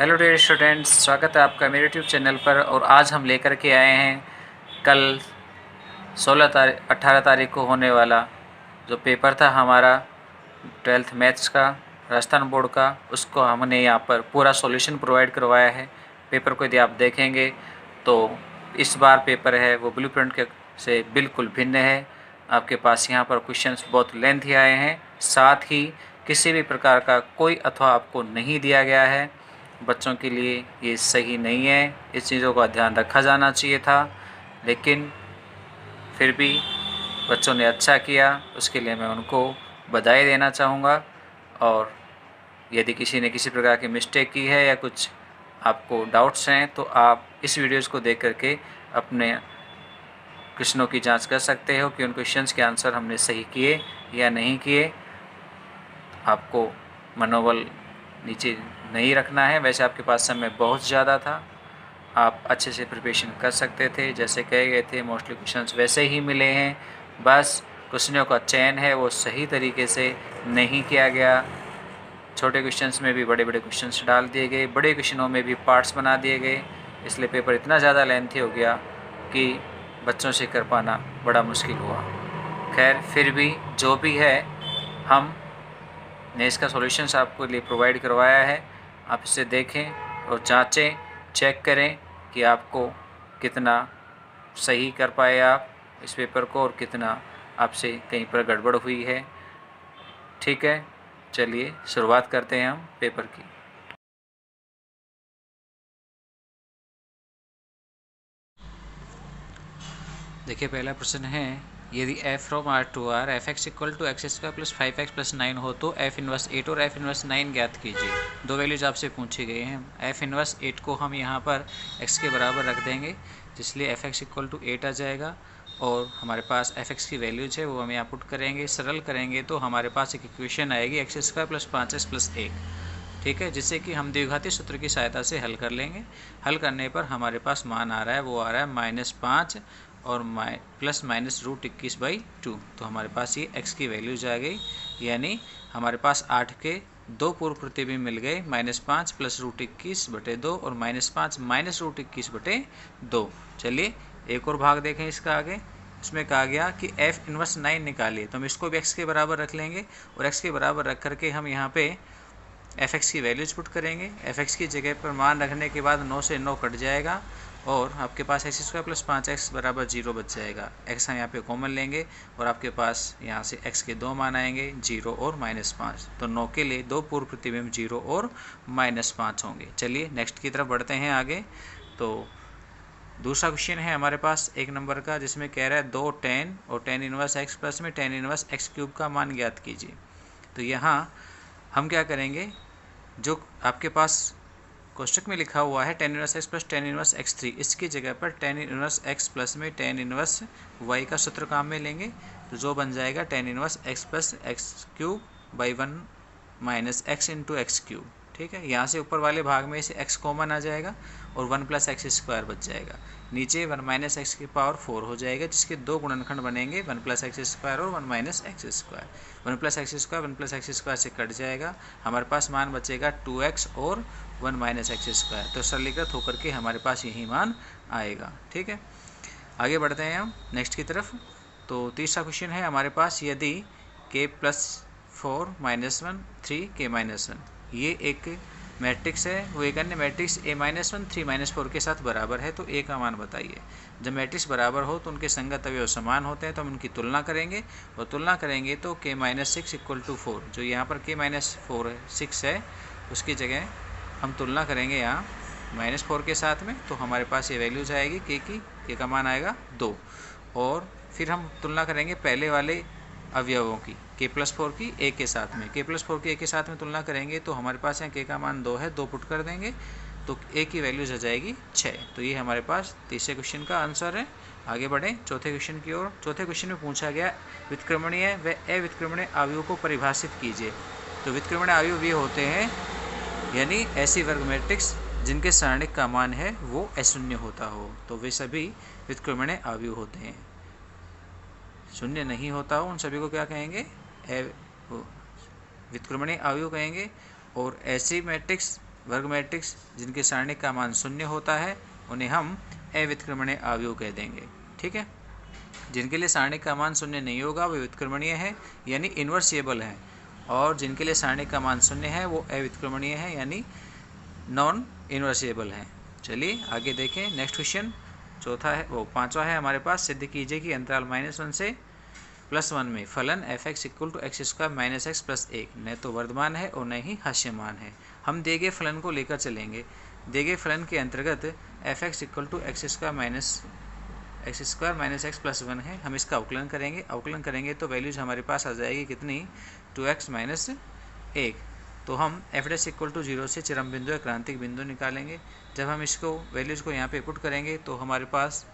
Hello dear students, स्वागत है आपका मेरे यूट्यूब चैनल पर। और आज हम लेकर के आए हैं कल 18 तारीख को होने वाला जो पेपर था हमारा 12th मैथ्स का राजस्थान बोर्ड का, उसको हमने यहाँ पर पूरा सॉल्यूशन प्रोवाइड करवाया है। पेपर को यदि आप देखेंगे तो इस बार पेपर है वो ब्लूप्रिंट के से बिल्कुल भिन्न है। आपके पास यहाँ पर क्वेश्चंस बहुत लेंथी आए हैं, साथ ही किसी भी प्रकार का कोई अथवा आपको नहीं दिया गया है। बच्चों के लिए ये सही नहीं है, इस चीज़ों का ध्यान रखा जाना चाहिए था, लेकिन फिर भी बच्चों ने अच्छा किया, उसके लिए मैं उनको बधाई देना चाहूँगा। और यदि किसी ने किसी प्रकार की मिस्टेक की है या कुछ आपको डाउट्स हैं तो आप इस वीडियोज़ को देख करके अपने क्वेश्चनों की जांच कर सकते हो कि उन क्वेश्चंस के आंसर हमने सही किए या नहीं किए। आपको मनोबल नीचे नहीं रखना है। वैसे आपके पास समय बहुत ज़्यादा था, आप अच्छे से प्रिपरेशन कर सकते थे, जैसे कहे गए थे मोस्टली क्वेश्चंस वैसे ही मिले हैं। बस क्वेश्चनों का चयन है वो सही तरीके से नहीं किया गया। छोटे क्वेश्चंस में भी बड़े बड़े क्वेश्चंस डाल दिए गए, बड़े क्वेश्चनों में भी पार्ट्स बना दिए गए, इसलिए पेपर इतना ज़्यादा लेंथी हो गया कि बच्चों से कर पाना बड़ा मुश्किल हुआ। खैर फिर भी जो भी है, हमने इसका सॉल्यूशंस आपको लिए प्रोवाइड करवाया है। आप इसे देखें और जांचें, चेक करें कि आपको कितना सही कर पाए आप इस पेपर को और कितना आपसे कहीं पर गड़बड़ हुई है। ठीक है, चलिए शुरुआत करते हैं हम पेपर की। देखिए पहला प्रश्न है, यदि f from R to R f x equal to x square plus 5x plus 9 हो तो f इनवर्स 8 और f इनवर्स 9 ज्ञात कीजिए। दो वैल्यूज आपसे पूछी गई हैं। f इनवर्स 8 को हम यहाँ पर x के बराबर रख देंगे, जिसलिए एफ एक्स इक्वल टू 8 आ जाएगा। और हमारे पास एफ एक्स की वैल्यूज है वो हम यहाँ पुट करेंगे, सरल करेंगे तो हमारे पास एक इक्वेशन आएगी x square plus 5x plus 1। ठीक है, जिससे कि हम द्विघाती सूत्र की सहायता से हल कर लेंगे। हल करने पर हमारे पास मान आ रहा है, वो आ रहा है -5 और प्लस माइनस √21/2। तो हमारे पास ये x की वैल्यूज आ गई, यानी हमारे पास 8 के दो पूर्व प्रतिबिंब मिल गए, -5 प्लस √21/2 और -5 माइनस √21/2। चलिए एक और भाग देखें इसका आगे। इसमें कहा गया कि f इनवर्स 9 निकालिए, तो हम इसको भी x के बराबर रख लेंगे और x के बराबर रख करके हम यहाँ पे एफ एक्स की वैल्यूज पुट करेंगे। एफ एक्स की जगह पर मान रखने के बाद 9 से 9 कट जाएगा और आपके पास एक्स स्क्वायर प्लस 5x बराबर 0 बच जाएगा। x हम यहाँ पे कॉमन लेंगे और आपके पास यहाँ से x के दो मान आएंगे, 0 और -5। तो 9 के लिए दो पूर्व प्रतिबिंब 0 और -5 होंगे। चलिए नेक्स्ट की तरफ बढ़ते हैं आगे। तो दूसरा क्वेश्चन है हमारे पास 1 नंबर का, जिसमें कह रहा है 2 tan और tan इनवर्स x प्लस में tan इनवर्स x क्यूब का मान ज्ञात कीजिए। तो यहाँ हम क्या करेंगे, जो आपके पास कोष्टक में लिखा हुआ है tan inverse x plus tan inverse x3, इसकी जगह पर tan इनवर्स x प्लस में tan इनवर्स y का सूत्र काम में लेंगे। तो जो बन जाएगा tan inverse x plus x³ / 1 - x into x³। ठीक है, यहाँ से ऊपर वाले भाग में से x कॉमन आ जाएगा और 1 + x² बच जाएगा। नीचे 1 - x की पावर 4 हो जाएगा, जिसके दो गुणनखंड बनेंगे 1 + x² और 1 - x²। 1 + x² 1 + x² से कट जाएगा, हमारे पास मान बचेगा 2x और 1 - x²। तो सरलीकृत होकर के हमारे पास यही मान आएगा। ठीक है, आगे बढ़ते हैं हम नेक्स्ट की तरफ। तो तीसरा क्वेश्चन है हमारे पास, यदि k + 4 - 1 3 k - 1, ये एक मैट्रिक्स है, वो एक अन्य मैट्रिक्स a - 1 3 - 4 के साथ बराबर है, तो a का मान बताइए। जब मैट्रिक्स बराबर हो तो उनके संगत अवयव समान होते हैं, तो हम उनकी तुलना करेंगे और तुलना करेंगे तो k - 6 = 4, जो यहाँ पर k - 4 है 6 है, उसकी जगह हम तुलना करेंगे यहाँ -4 के साथ में, तो हमारे पास ये वैल्यूज आएगी k की, k का मान आएगा 2। और फिर हम तुलना करेंगे पहले वाले अवयवों की, k + 4 की a के साथ में, k + 4 की a के साथ में तुलना करेंगे तो हमारे पास यहाँ k का मान 2 है, 2 पुट कर देंगे तो a की वैल्यूज आ जाएगी 6। तो ये हमारे पास तीसरे क्वेश्चन का आंसर है। आगे बढ़ें चौथे क्वेश्चन की ओर। चौथे क्वेश्चन में पूछा गया व्युत्क्रमणीय व अव्युत्क्रमणीय अवयवों को परिभाषित कीजिए। तो व्युत्क्रमणीय अवयव ये होते हैं, यानी ऐसी वर्ग मैट्रिक्स जिनके सारणिक का मान है वो अशून्य होता हो, तो वे सभी व्युत्क्रमणीय अवयव होते हैं। शून्य नहीं होता हो उन सभी को क्या कहेंगे, व्युत्क्रमणीय अवयव कहेंगे। और ऐसी मैट्रिक्स वर्ग मैट्रिक्स जिनके सारणिक का मान 0 होता है उन्हें हम अव्युत्क्रमणीय अवयव कह देंगे। ठीक है, जिनके लिए सारणिक का मान 0 नहीं होगा वो व्युत्क्रमणीय है यानी इन्वर्सिएबल है, और जिनके लिए सारणिक का मान 0 है वो अव्युत्क्रमणीय है यानी नॉन इन्वर्सिएबल है। चलिए आगे देखें। नेक्स्ट क्वेश्चन चौथा है, वो पांचवा है हमारे पास। सिद्ध कीजिए कि अंतराल -1 से +1 में फलन f(x) = x² - x + 1 न तो वर्धमान है और न ही हास्यमान है। हम दिए गए फलन को लेकर चलेंगे। दिए गए फलन के अंतर्गत f(x) = x² - x + 1 है। हम इसका अवकलन करेंगे। अवकलन करेंगे तो वैल्यूज हमारे पास आ जाएगी कितनी, 2x - 1। तो हम f' = 0 से चरम बिंदु या क्रांतिक बिंदु निकालेंगे। जब हम इसको वैल्यूज को यहाँ पे पुट करेंगे तो हमारे पास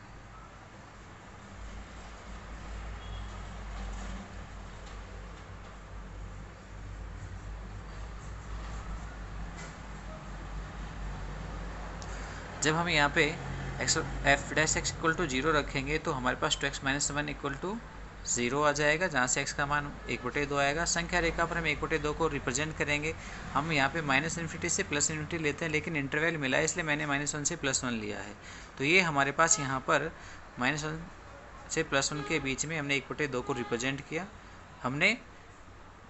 जब हम यहाँ पे f' = 0 रखेंगे तो हमारे पास 2x - 1 = 0 आ जाएगा, जहाँ से x का मान 1/2 आएगा। संख्या रेखा पर हम 1/2 को रिप्रेजेंट करेंगे। हम यहाँ पे -∞ से +∞ लेते हैं, लेकिन इंटरवल मिला है इसलिए मैंने -1 से +1 लिया है। तो ये हमारे पास यहाँ पर -1 से +1 के बीच में हमने 1/2 को रिप्रेजेंट किया। हमने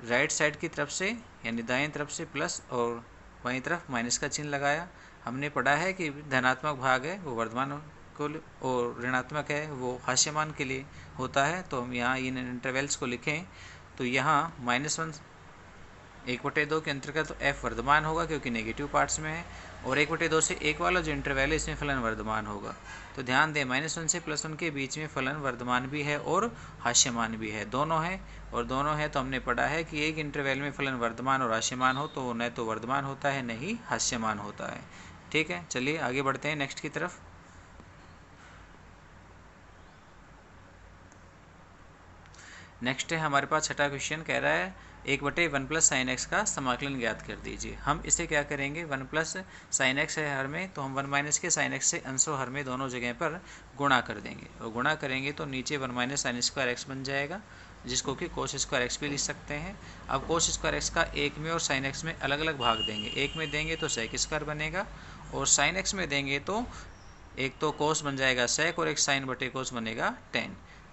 राइट साइड की तरफ से यानी दाएं तरफ से प्लस और बाईं तरफ माइनस का चिन्ह लगाया। हमने पढ़ा है कि धनात्मक भाग है वो वर्धमान को और ऋणात्मक है वो हास्यमान के लिए होता है। तो हम यहाँ इन इंटरवल्स को लिखें तो यहाँ -1 1/2 के अंतर्गत तो f वर्धमान होगा क्योंकि नेगेटिव पार्ट्स में है, और 1/2 से 1 वाला जो इंटरवल है इसमें फलन वर्धमान होगा। तो ध्यान दें -1 से +1 के बीच में फलन वर्धमान भी है और हास्यमान भी है, दोनों है। और दोनों है तो हमने पढ़ा है कि एक इंटरवल में फलन वर्धमान और हास्यमान हो तो वो न तो वर्धमान होता है न ही हास्यमान होता है। ठीक है, चलिए आगे बढ़ते हैं नेक्स्ट की तरफ। नेक्स्ट है हमारे पास छठा क्वेश्चन, कह रहा है 1/1 + sin x का समाकलन ज्ञात कर दीजिए। हम इसे क्या करेंगे, 1 + sin x है हर में, तो हम 1 - के sin x से अंशों हर में दोनों जगह पर गुणा कर देंगे, और गुणा करेंगे तो नीचे 1 - sin² x बन जाएगा, जिसको कि cos² x भी लिख सकते हैं। अब cos² x का एक में और sin x में अलग अलग भाग देंगे। एक में देंगे तो sec² बनेगा, और sin x में देंगे तो एक तो cos बन जाएगा sec और एक sin/cos बनेगा tan।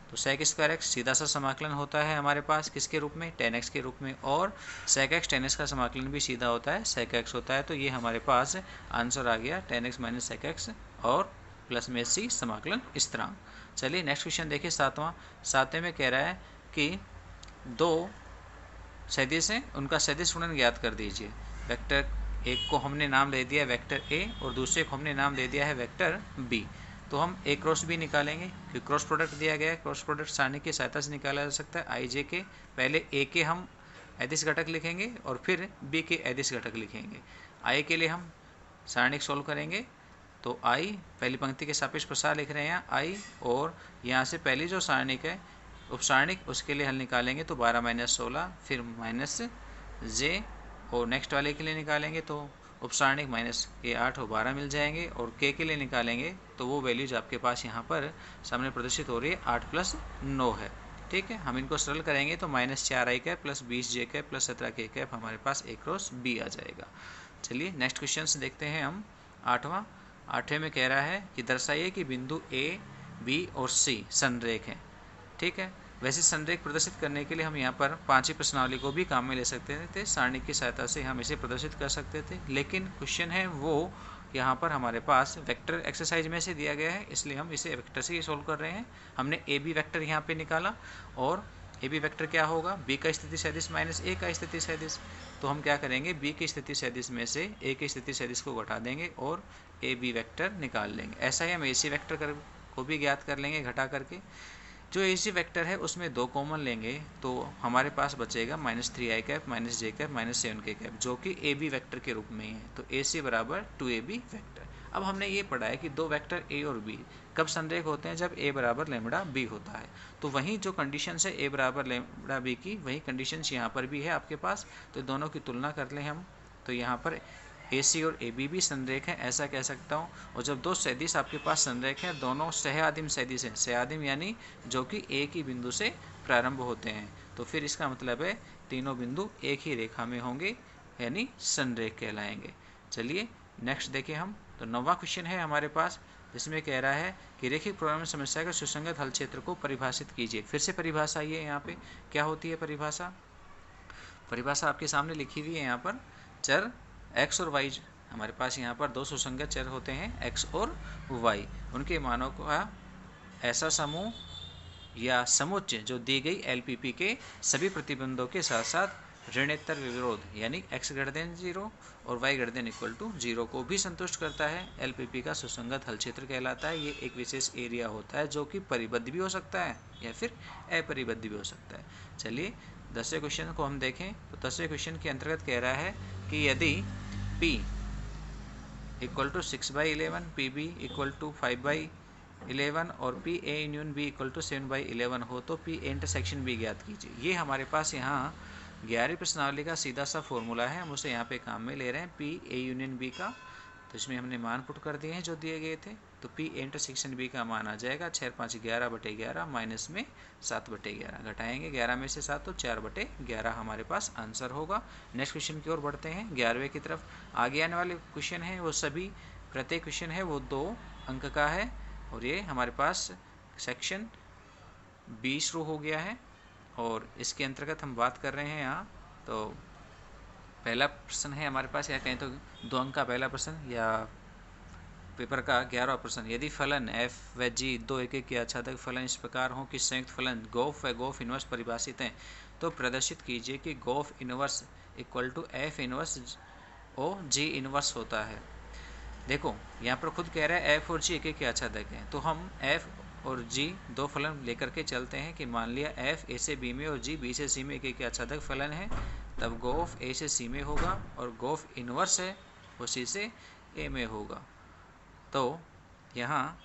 तो sec² x सीधा सा समाकलन होता है हमारे पास किसके रूप में, tan x के रूप में, और sec x tan x का समाकलन भी सीधा होता है sec x होता है। तो ये हमारे पास आंसर आ गया tan x - sec x और प्लस में c समाकलन स्थिरांक। चलिए नेक्स्ट क्वेश्चन देखिए सातवां। सातवें में कह रहा है कि दो सदिश हैं, उनका सदिश गुणन ज्ञात कर दीजिए। वेक्टर एक को हमने नाम दे दिया वेक्टर a और दूसरे को हमने नाम दे दिया है वेक्टर b। तो हम a क्रॉस b निकालेंगे क्योंकि क्रॉस प्रोडक्ट दिया गया है। क्रॉस प्रोडक्ट सारणी की सहायता से निकाला जा सकता है। i j के पहले a के हम अदिश घटक लिखेंगे और फिर b के अदिश घटक लिखेंगे। i के लिए हम सारणिक सोल्व करेंगे तो i पहली पंक्ति के सापेक्ष प्रसार लिख रहे हैं i, और यहाँ से पहली जो सारणिक है उपसारणिक उसके लिए हल निकालेंगे तो 12 - 16 फिर -j, और नेक्स्ट वाले के लिए निकालेंगे तो उपसारणिक -8 और 12 मिल जाएंगे, और k के लिए निकालेंगे तो वो वैल्यूज आपके पास यहाँ पर सामने प्रदर्शित हो रही है 8 + 9 है। ठीक है, हम इनको सरल करेंगे तो -4i + 20j + 17k हमारे पास a क्रॉस b आ जाएगा। चलिए नेक्स्ट क्वेश्चन देखते हैं हम। आठवें में कह रहा है कि दर्शाइए कि बिंदु a, b और c संरेख हैं। ठीक है, वैसे संरेख प्रदर्शित करने के लिए हम यहाँ पर पांचवी प्रश्नावली को भी काम में ले सकते थे, सारणी की सहायता से हम इसे प्रदर्शित कर सकते थे, लेकिन क्वेश्चन है वो यहाँ पर हमारे पास वेक्टर एक्सरसाइज में से दिया गया है, इसलिए हम इसे वेक्टर से ही सोल्व कर रहे हैं। हमने ए बी वेक्टर यहाँ पे निकाला, और ए बी वेक्टर क्या होगा, बी का स्थिति सदिश माइनस ए का स्थिति सदिश। तो हम क्या करेंगे, बी की स्थिति सदिश में से ए की स्थिति सदिश को घटा देंगे और ए बी वेक्टर निकाल लेंगे। ऐसा ही हम ए सी वेक्टर को भी ज्ञात कर लेंगे घटा करके। जो ए सी वेक्टर है उसमें 2 कॉमन लेंगे तो हमारे पास बचेगा -3i -j -7k, जो कि ए बी वेक्टर के रूप में ही है। तो ए सी बराबर 2ab वेक्टर। अब हमने ये पढ़ा है कि दो वेक्टर ए और बी कब संरेख होते हैं, जब ए बराबर लैम्बडा बी होता है। तो वहीं जो कंडीशन है ए बराबर लैम्बडा बी की, वही कंडीशन यहाँ पर भी है आपके पास। तो दोनों की तुलना कर लें हम, तो यहाँ पर ए सी और ए बी भी संरेख है, ऐसा कह सकता हूँ। और जब दो सदिश आपके पास संरेख हैं, दोनों सहआदिम सदिश हैं, सहआदिम यानी जो कि एक ही बिंदु से प्रारंभ होते हैं, तो फिर इसका मतलब है तीनों बिंदु एक ही रेखा में होंगे, यानी संरेख कहलाएंगे। चलिए नेक्स्ट देखें हम। तो 9वां क्वेश्चन है हमारे पास, जिसमें कह रहा है कि रेखिक प्रोग्रामिंग समस्या का सुसंगत हल क्षेत्र को परिभाषित कीजिए। फिर से परिभाषा ये यहाँ पे क्या होती है परिभाषा आपके सामने लिखी हुई है यहाँ पर। चर x और y, हमारे पास यहाँ पर दो सुसंगत चर होते हैं x और y, उनके मानों का ऐसा समूह या समुच्चय जो दी गई LPP के सभी प्रतिबंधों के साथ साथ ऋणोत्तर विरोध यानी x > 0 और y > 0 को भी संतुष्ट करता है, LPP का सुसंगत हल क्षेत्र कहलाता है। ये एक विशेष एरिया होता है जो कि परिबद्ध भी हो सकता है या फिर अपरिबद्ध भी हो सकता है। चलिए 10वें क्वेश्चन को हम देखें। तो 10वें क्वेश्चन के अंतर्गत कह रहा है कि यदि P = 6/11, PB = 5/11 और PA यूनियन B = 7/11 हो तो P इंटरसेक्शन B ज्ञात कीजिए। ये हमारे पास यहाँ 11वीं प्रश्नावली का सीधा सा फॉर्मूला है, हम उसे यहाँ पे काम में ले रहे हैं PA यूनियन B का। तो इसमें हमने मान पुट कर दिए हैं जो दिए गए थे। तो P इंटरसेक्शन B का मान आ जाएगा 6 5 11/11 माइनस में 7/11, घटाएंगे 11 में से 7 तो 4/11 हमारे पास आंसर होगा। नेक्स्ट क्वेश्चन की ओर बढ़ते हैं 11वें की तरफ। आगे आने वाले क्वेश्चन हैं वो सभी, प्रत्येक क्वेश्चन है वो 2 अंक का है और ये हमारे पास सेक्शन B शुरू हो गया है और इसके अंतर्गत हम बात कर रहे हैं यहाँ। तो पहला प्रश्न है हमारे पास, या कहें तो 2 अंक का पहला प्रश्न या पेपर का 11वां प्रश्न। यदि फलन f व g दो एक के आच्छादक फलन इस प्रकार हों कि संयुक्त फलन गोफ व गोफ इनवर्स परिभाषित हैं, तो प्रदर्शित कीजिए कि गोफ इनवर्स = f इनवर्स ओ g इनवर्स होता है। देखो यहाँ पर खुद कह रहा है f और g एक के आच्छादक हैं, तो हम f और g दो फलन लेकर के चलते हैं कि मान लिया f a से b में और g b से c में एक के आच्छादक फलन है, तब गोफ a से c में होगा और गोफ इनवर्स है वो c से a में होगा। तो यहाँ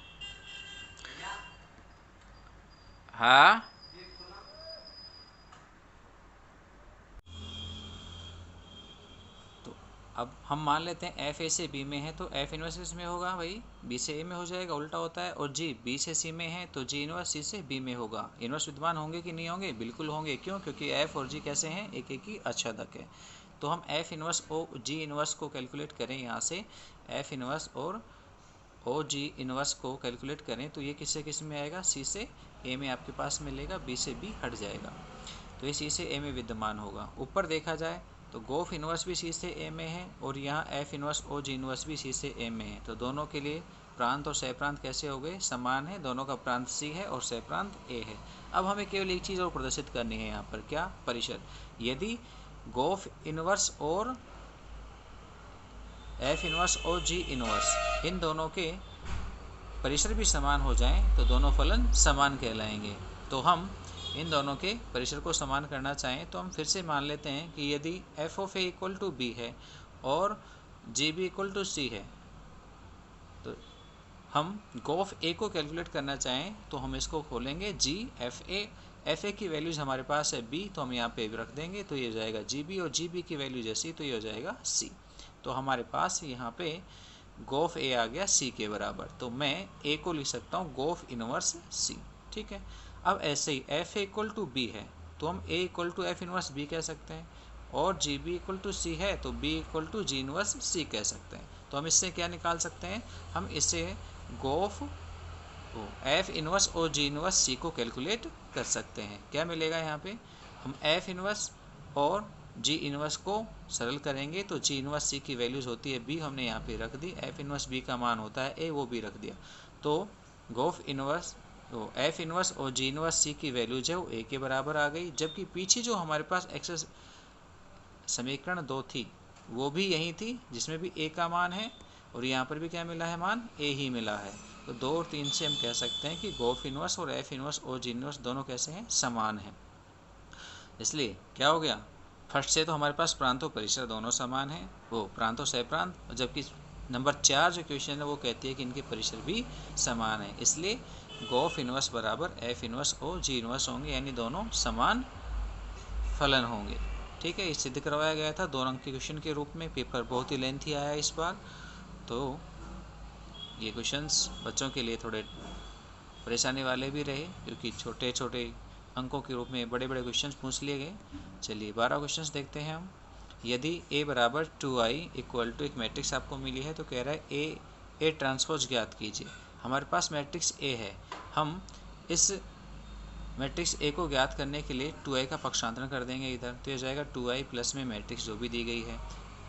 हाँ तो अब हम मान लेते हैं f a से b में है तो f इनवर्स इसमें होगा भाई, b से a में हो जाएगा, उल्टा होता है। और g b से c में है तो g इनवर्स c से b में होगा। इनवर्स विद्यमान होंगे कि नहीं होंगे? बिल्कुल होंगे। क्यों? क्योंकि f और g कैसे हैं? एक एक ही आच्छादक है। तो हम f इनवर्स ओ g इनवर्स को कैलकुलेट करें, यहाँ से f इनवर्स और ओ जी इनवर्स को कैलकुलेट करें तो ये किससे किस में आएगा? सी से ए में आपके पास मिलेगा, बी से बी हट जाएगा, तो ये सी से ए में विद्यमान होगा। ऊपर देखा जाए तो गोफ इनवर्स भी सी से ए में है और यहाँ एफ इनवर्स ओ जी इनवर्स भी सी से ए में है। तो दोनों के लिए प्रांत और सह प्रांत कैसे हो गए? समान है, दोनों का प्रांत सी है और सह प्रांत ए है। अब हमें केवल एक चीज़ और प्रदर्शित करनी है यहाँ पर, क्या? परिसर। यदि गोफ इनवर्स और एफ इनवर्स और जी इनवर्स इन दोनों के परिसर भी समान हो जाएं तो दोनों फलन समान कहलाएंगे। तो हम इन दोनों के परिसर को समान करना चाहें तो हम फिर से मान लेते हैं कि यदि f ऑफ a = b है और gb = c है, तो हम गोफ a को कैलकुलेट करना चाहें तो हम इसको खोलेंगे g f a की वैल्यूज़ हमारे पास है b, तो हम यहाँ पे रख देंगे तो ये हो जाएगा gb, और gb की वैल्यू जैसी तो ये हो जाएगा c। तो हमारे पास यहाँ पे गोफ a आ गया c के बराबर, तो मैं a को लिख सकता हूँ गोफ इनवर्स c। ठीक है। अब ऐसे ही f = b है तो हम a = f इनवर्स b कह सकते हैं, और gb = c है तो b = g इनवर्स c कह सकते हैं। तो हम इससे क्या निकाल सकते हैं? हम इससे गोफ f इनवर्स और g इनवर्स c को कैलकुलेट कर सकते हैं। क्या मिलेगा यहाँ पे? हम f इनवर्स और g इनवर्स को सरल करेंगे तो g इनवर्स c की वैल्यूज़ होती है b, हमने यहाँ पे रख दी। f इनवर्स b का मान होता है a, वो भी रख दिया। तो गोफ इनवर्स तो f इनवर्स और g इनवर्स c की वैल्यूज है वो a के बराबर आ गई। जबकि पीछे जो हमारे पास एक्स समीकरण 2 थी वो भी यही थी जिसमें भी a का मान है, और यहाँ पर भी क्या मिला है? मान a ही मिला है। तो 2 और 3 से हम कह सकते हैं कि गोफ इनवर्स और f इनवर्स और g इनवर्स दोनों कैसे हैं? समान हैं। इसलिए क्या हो गया? फर्स्ट से तो हमारे पास प्रांत और परिसर दोनों समान हैं, वो प्रांत और सह प्रांत, जबकि नंबर 4 जो क्वेश्चन है वो कहती है कि इनके परिसर भी समान है। इसलिए गोफ इनवर्स बराबर एफ इनवर्स और जी इनवर्स होंगे, यानी दोनों समान फलन होंगे। ठीक है, ये सिद्ध करवाया गया था 2 अंक के क्वेश्चन के रूप में। पेपर बहुत ही लेंथी आया इस बार, तो ये क्वेश्चंस बच्चों के लिए थोड़े परेशानी वाले भी रहे क्योंकि छोटे छोटे अंकों के रूप में बड़े बड़े क्वेश्चंस पूछ लिए गए। चलिए 12 क्वेश्चंस देखते हैं हम। यदि a बराबर 2i इक्वल टू एक मैट्रिक्स आपको मिली है तो कह रहा है ए ट्रांसपोज ज्ञात कीजिए। हमारे पास मैट्रिक्स ए है, हम इस मैट्रिक्स ए को ज्ञात करने के लिए 2i का पक्षांतरण कर देंगे इधर, तो ये जाएगा 2i प्लस में मैट्रिक्स जो भी दी गई है,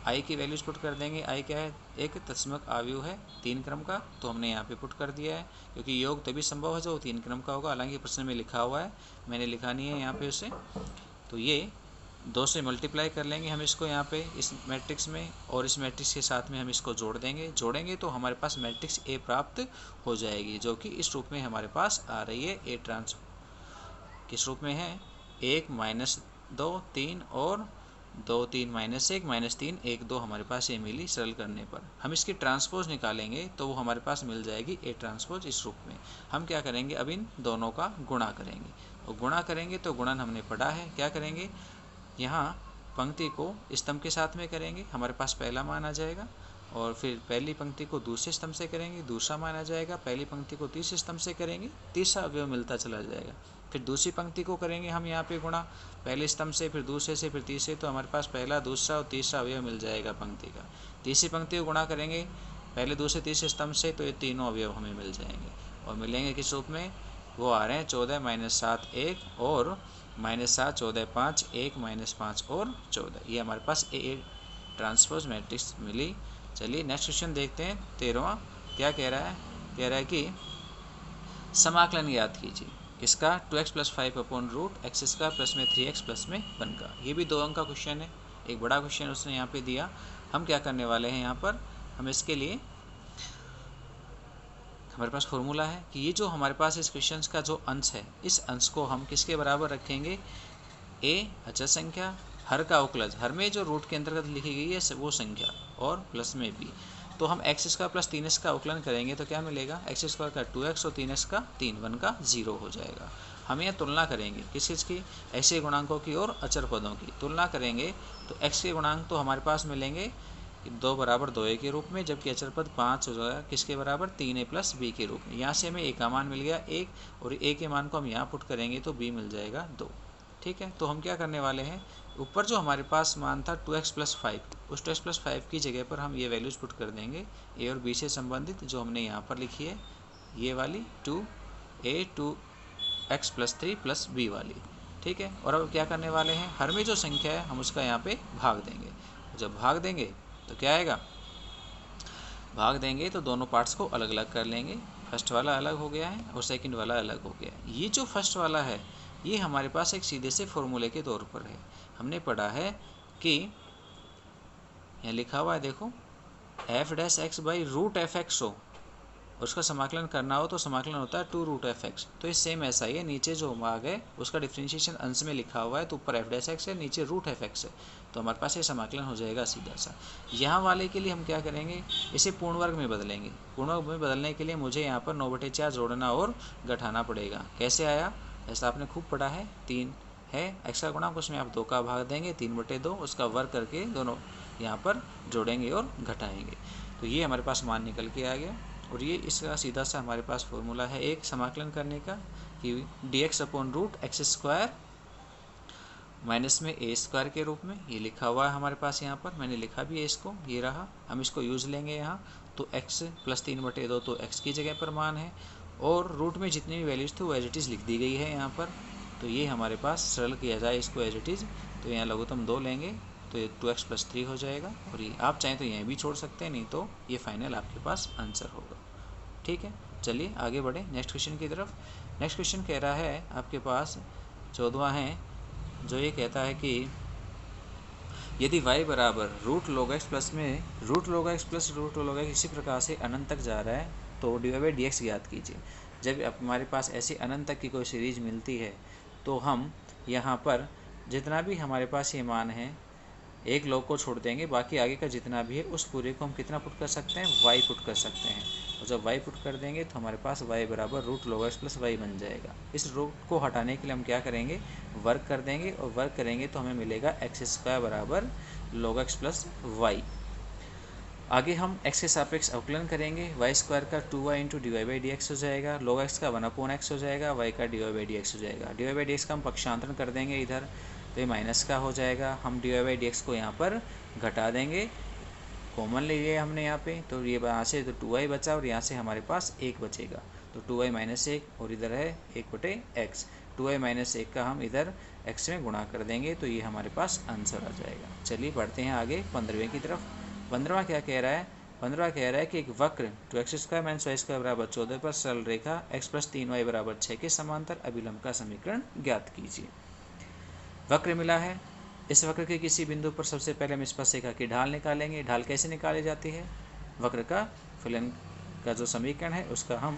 i की वैल्यूज पुट कर देंगे। i क्या है, एक तत्समक आव्यूह है 3 क्रम का, तो हमने यहाँ पे पुट कर दिया है, क्योंकि योग तभी संभव है जो 3 क्रम का होगा। हालांकि प्रश्न में लिखा हुआ है, मैंने लिखा नहीं है यहाँ पे उसे। तो ये 2 से मल्टीप्लाई कर लेंगे हम इसको यहाँ पे इस मैट्रिक्स में, और इस मैट्रिक्स के साथ में हम इसको जोड़ेंगे तो हमारे पास मैट्रिक्स ए प्राप्त हो जाएगी, जो कि इस रूप में हमारे पास आ रही है। ए ट्रांस किस रूप में है, 1 -2 3 और 2 3 -1 -3 1 2 हमारे पास ये मिली। सरल करने पर हम इसकी ट्रांसपोज निकालेंगे तो वो हमारे पास मिल जाएगी ए ट्रांसपोज इस रूप में। हम क्या करेंगे, अब इन दोनों का गुणा करेंगे, और गुणा करेंगे तो गुणन हमने पढ़ा है, क्या करेंगे, यहाँ पंक्ति को स्तंभ के साथ में करेंगे, हमारे पास पहला मान आ जाएगा, और फिर पहली पंक्ति को दूसरे स्तंभ से करेंगे, दूसरा मान आ जाएगा, पहली पंक्ति को तीसरे स्तंभ से करेंगे, तीसरा अवयव मिलता चला जाएगा। फिर दूसरी पंक्ति को करेंगे हम यहाँ पे गुणा, पहले स्तंभ से, फिर दूसरे से, फिर तीसरे, तो हमारे पास पहला, दूसरा और तीसरा अवयव मिल जाएगा पंक्ति का। तीसरी पंक्ति को गुणा करेंगे पहले, दूसरे, तीसरे स्तंभ से, तो ये तीनों अवयव हमें मिल जाएंगे, और मिलेंगे किस रूप में, वो आ रहे हैं 14 - 7 1 और -7 14 5 1 -5 और 14। ये हमारे पास ए ट्रांसपोज मैट्रिक्स मिली। चलिए नेक्स्ट क्वेश्चन देखते हैं। 13वां क्या कह रहा है, कह रहा है कि समाकलन याद कीजिए इसका 2x + 5/√x² प्लस में 3x प्लस में 1 का। ये भी 2 अंक का क्वेश्चन है, एक बड़ा क्वेश्चन उसने यहाँ पे दिया। हम क्या करने वाले हैं, यहाँ पर हम इसके लिए हमारे पास फॉर्मूला है कि ये जो हमारे पास इस क्वेश्चन का जो अंश है, इस अंश को हम किसके बराबर रखेंगे, a अचर संख्या, हर का अवकलज, हर में जो रूट के अंतर्गत लिखी गई है वो संख्या, और प्लस में b। तो हम x² + 3x का अवकलन करेंगे तो क्या मिलेगा, x² का 2x और 3x का 3, 1 का 0 हो जाएगा। हम यहाँ तुलना करेंगे किस चीज़ की, ऐसे गुणांकों की और अचर पदों की तुलना करेंगे। तो x के गुणांक तो हमारे पास मिलेंगे 2 बराबर 2a के रूप में, जबकि अचर पद 5 हो जाएगा किसके बराबर, 3a + b के रूप में। यहाँ से हमें a का मान मिल गया 1, और a के मान को हम यहाँ पुट करेंगे तो b मिल जाएगा 2। ठीक है, तो हम क्या करने वाले हैं, ऊपर जो हमारे पास मान था 2x + 5, उस 2x + 5 की जगह पर हम ये वैल्यूज पुट कर देंगे a और b से संबंधित, जो हमने यहाँ पर लिखी है ये वाली 2a 2x + 3 + b वाली। ठीक है, और अब क्या करने वाले हैं, हर में जो संख्या है हम उसका यहाँ पे भाग देंगे। जब भाग देंगे तो क्या आएगा, भाग देंगे तो दोनों पार्ट्स को अलग अलग कर लेंगे। फर्स्ट वाला अलग हो गया है और सेकंड वाला अलग हो गया है। ये जो फर्स्ट वाला है ये हमारे पास एक सीधे से फॉर्मूले के तौर पर है। हमने पढ़ा है कि यहाँ लिखा हुआ है देखो, f'(x/√f(x) हो और उसका समाकलन करना हो तो समाकलन होता है 2√f(x). तो ये सेम ऐसा ही है, नीचे जो भाग है उसका डिफरेंशिएशन अंश में लिखा हुआ है, तो ऊपर f'(x) है, नीचे √f(x) है, तो हमारे पास ये समाकलन हो जाएगा सीधा सा। यहाँ वाले के लिए हम क्या करेंगे, इसे पूर्ण वर्ग में बदलेंगे। पूर्ण वर्ग में बदलने के लिए मुझे यहाँ पर 9/4 जोड़ना और घटाना पड़ेगा। कैसे आया, ऐसा आपने खूब पढ़ा है, 3 है x का गुणांक, उसमें आप 2 का भाग देंगे, 3/2 उसका वर्ग करके दोनों यहाँ पर जोड़ेंगे और घटाएंगे। तो ये हमारे पास मान निकल के आ गया, और ये इसका सीधा सा हमारे पास फॉर्मूला है एक समाकलन करने का कि dx/√x² माइनस में a² के रूप में, ये लिखा हुआ है हमारे पास यहाँ पर, मैंने लिखा भी है इसको, ये रहा। हम इसको यूज़ लेंगे यहाँ, तो x + 3/2 तो x की जगह पर मान है, और रूट में जितनी भी वैल्यूज थी वो एज इट इज़ लिख दी गई है यहाँ पर। तो ये हमारे पास सरल किया जाए इसको एज इट इज़, तो यहाँ लघुत्तम 2 लेंगे तो ये 2x + 3 हो जाएगा, और ये आप चाहें तो यहीं भी छोड़ सकते हैं, नहीं तो ये फाइनल आपके पास आंसर होगा। ठीक है, चलिए आगे बढ़े नेक्स्ट क्वेश्चन की तरफ। नेक्स्ट क्वेश्चन कह रहा है आपके पास 14वां है, जो ये कहता है कि यदि y बराबर √log(x) प्लस में √log(x) प्लस √log(x) इसी प्रकार से अनंत तक जा रहा है तो dy/dx ज्ञात कीजिए। जब हमारे पास ऐसी अनंत तक की कोई सीरीज मिलती है तो हम यहाँ पर जितना भी हमारे पास ये मान है एक log को छोड़ देंगे, बाकी आगे का जितना भी है उस पूरे को हम कितना पुट कर सकते हैं, y पुट कर सकते हैं। और जब y पुट कर देंगे तो हमारे पास y बराबर √log(x) प्लस y बन जाएगा। इस रूट को हटाने के लिए हम क्या करेंगे, वर्ग कर देंगे, और वर्ग करेंगे तो हमें मिलेगा x² बराबर log(x) प्लस y। आगे हम x के सापेक्ष अवकलन करेंगे, y² का 2y × dy/dx हो जाएगा, log(x) का 1/x हो जाएगा, y का dy/dx हो जाएगा। dy/dx का हम पक्षांतरण कर देंगे इधर, तो ये माइनस का हो जाएगा। हम dy बाई डी एक्स को यहाँ पर घटा देंगे, कॉमन ले लिया हमने यहाँ पे, तो ये यहाँ से तो 2y बचा और यहाँ से हमारे पास 1 बचेगा, तो 2y माइनस 1 और इधर है 1/x। 2y माइनस 1 का हम इधर x में गुणा कर देंगे, तो ये हमारे पास आंसर आ जाएगा। चलिए बढ़ते हैं आगे 15वें की तरफ। 15वां क्या कह रहा है? 15वां कह रहा है कि एक वक्र 2x² - y² बराबर 14 पर सरल रेखा x + 3y बराबर 6 के समांतर अभिलंब का समीकरण ज्ञात कीजिए। वक्र मिला है, इस वक्र के किसी बिंदु पर सबसे पहले हम स्पर्शरेखा की ढाल निकालेंगे। ढाल कैसे निकाली जाती है? वक्र का फलन का जो समीकरण है उसका हम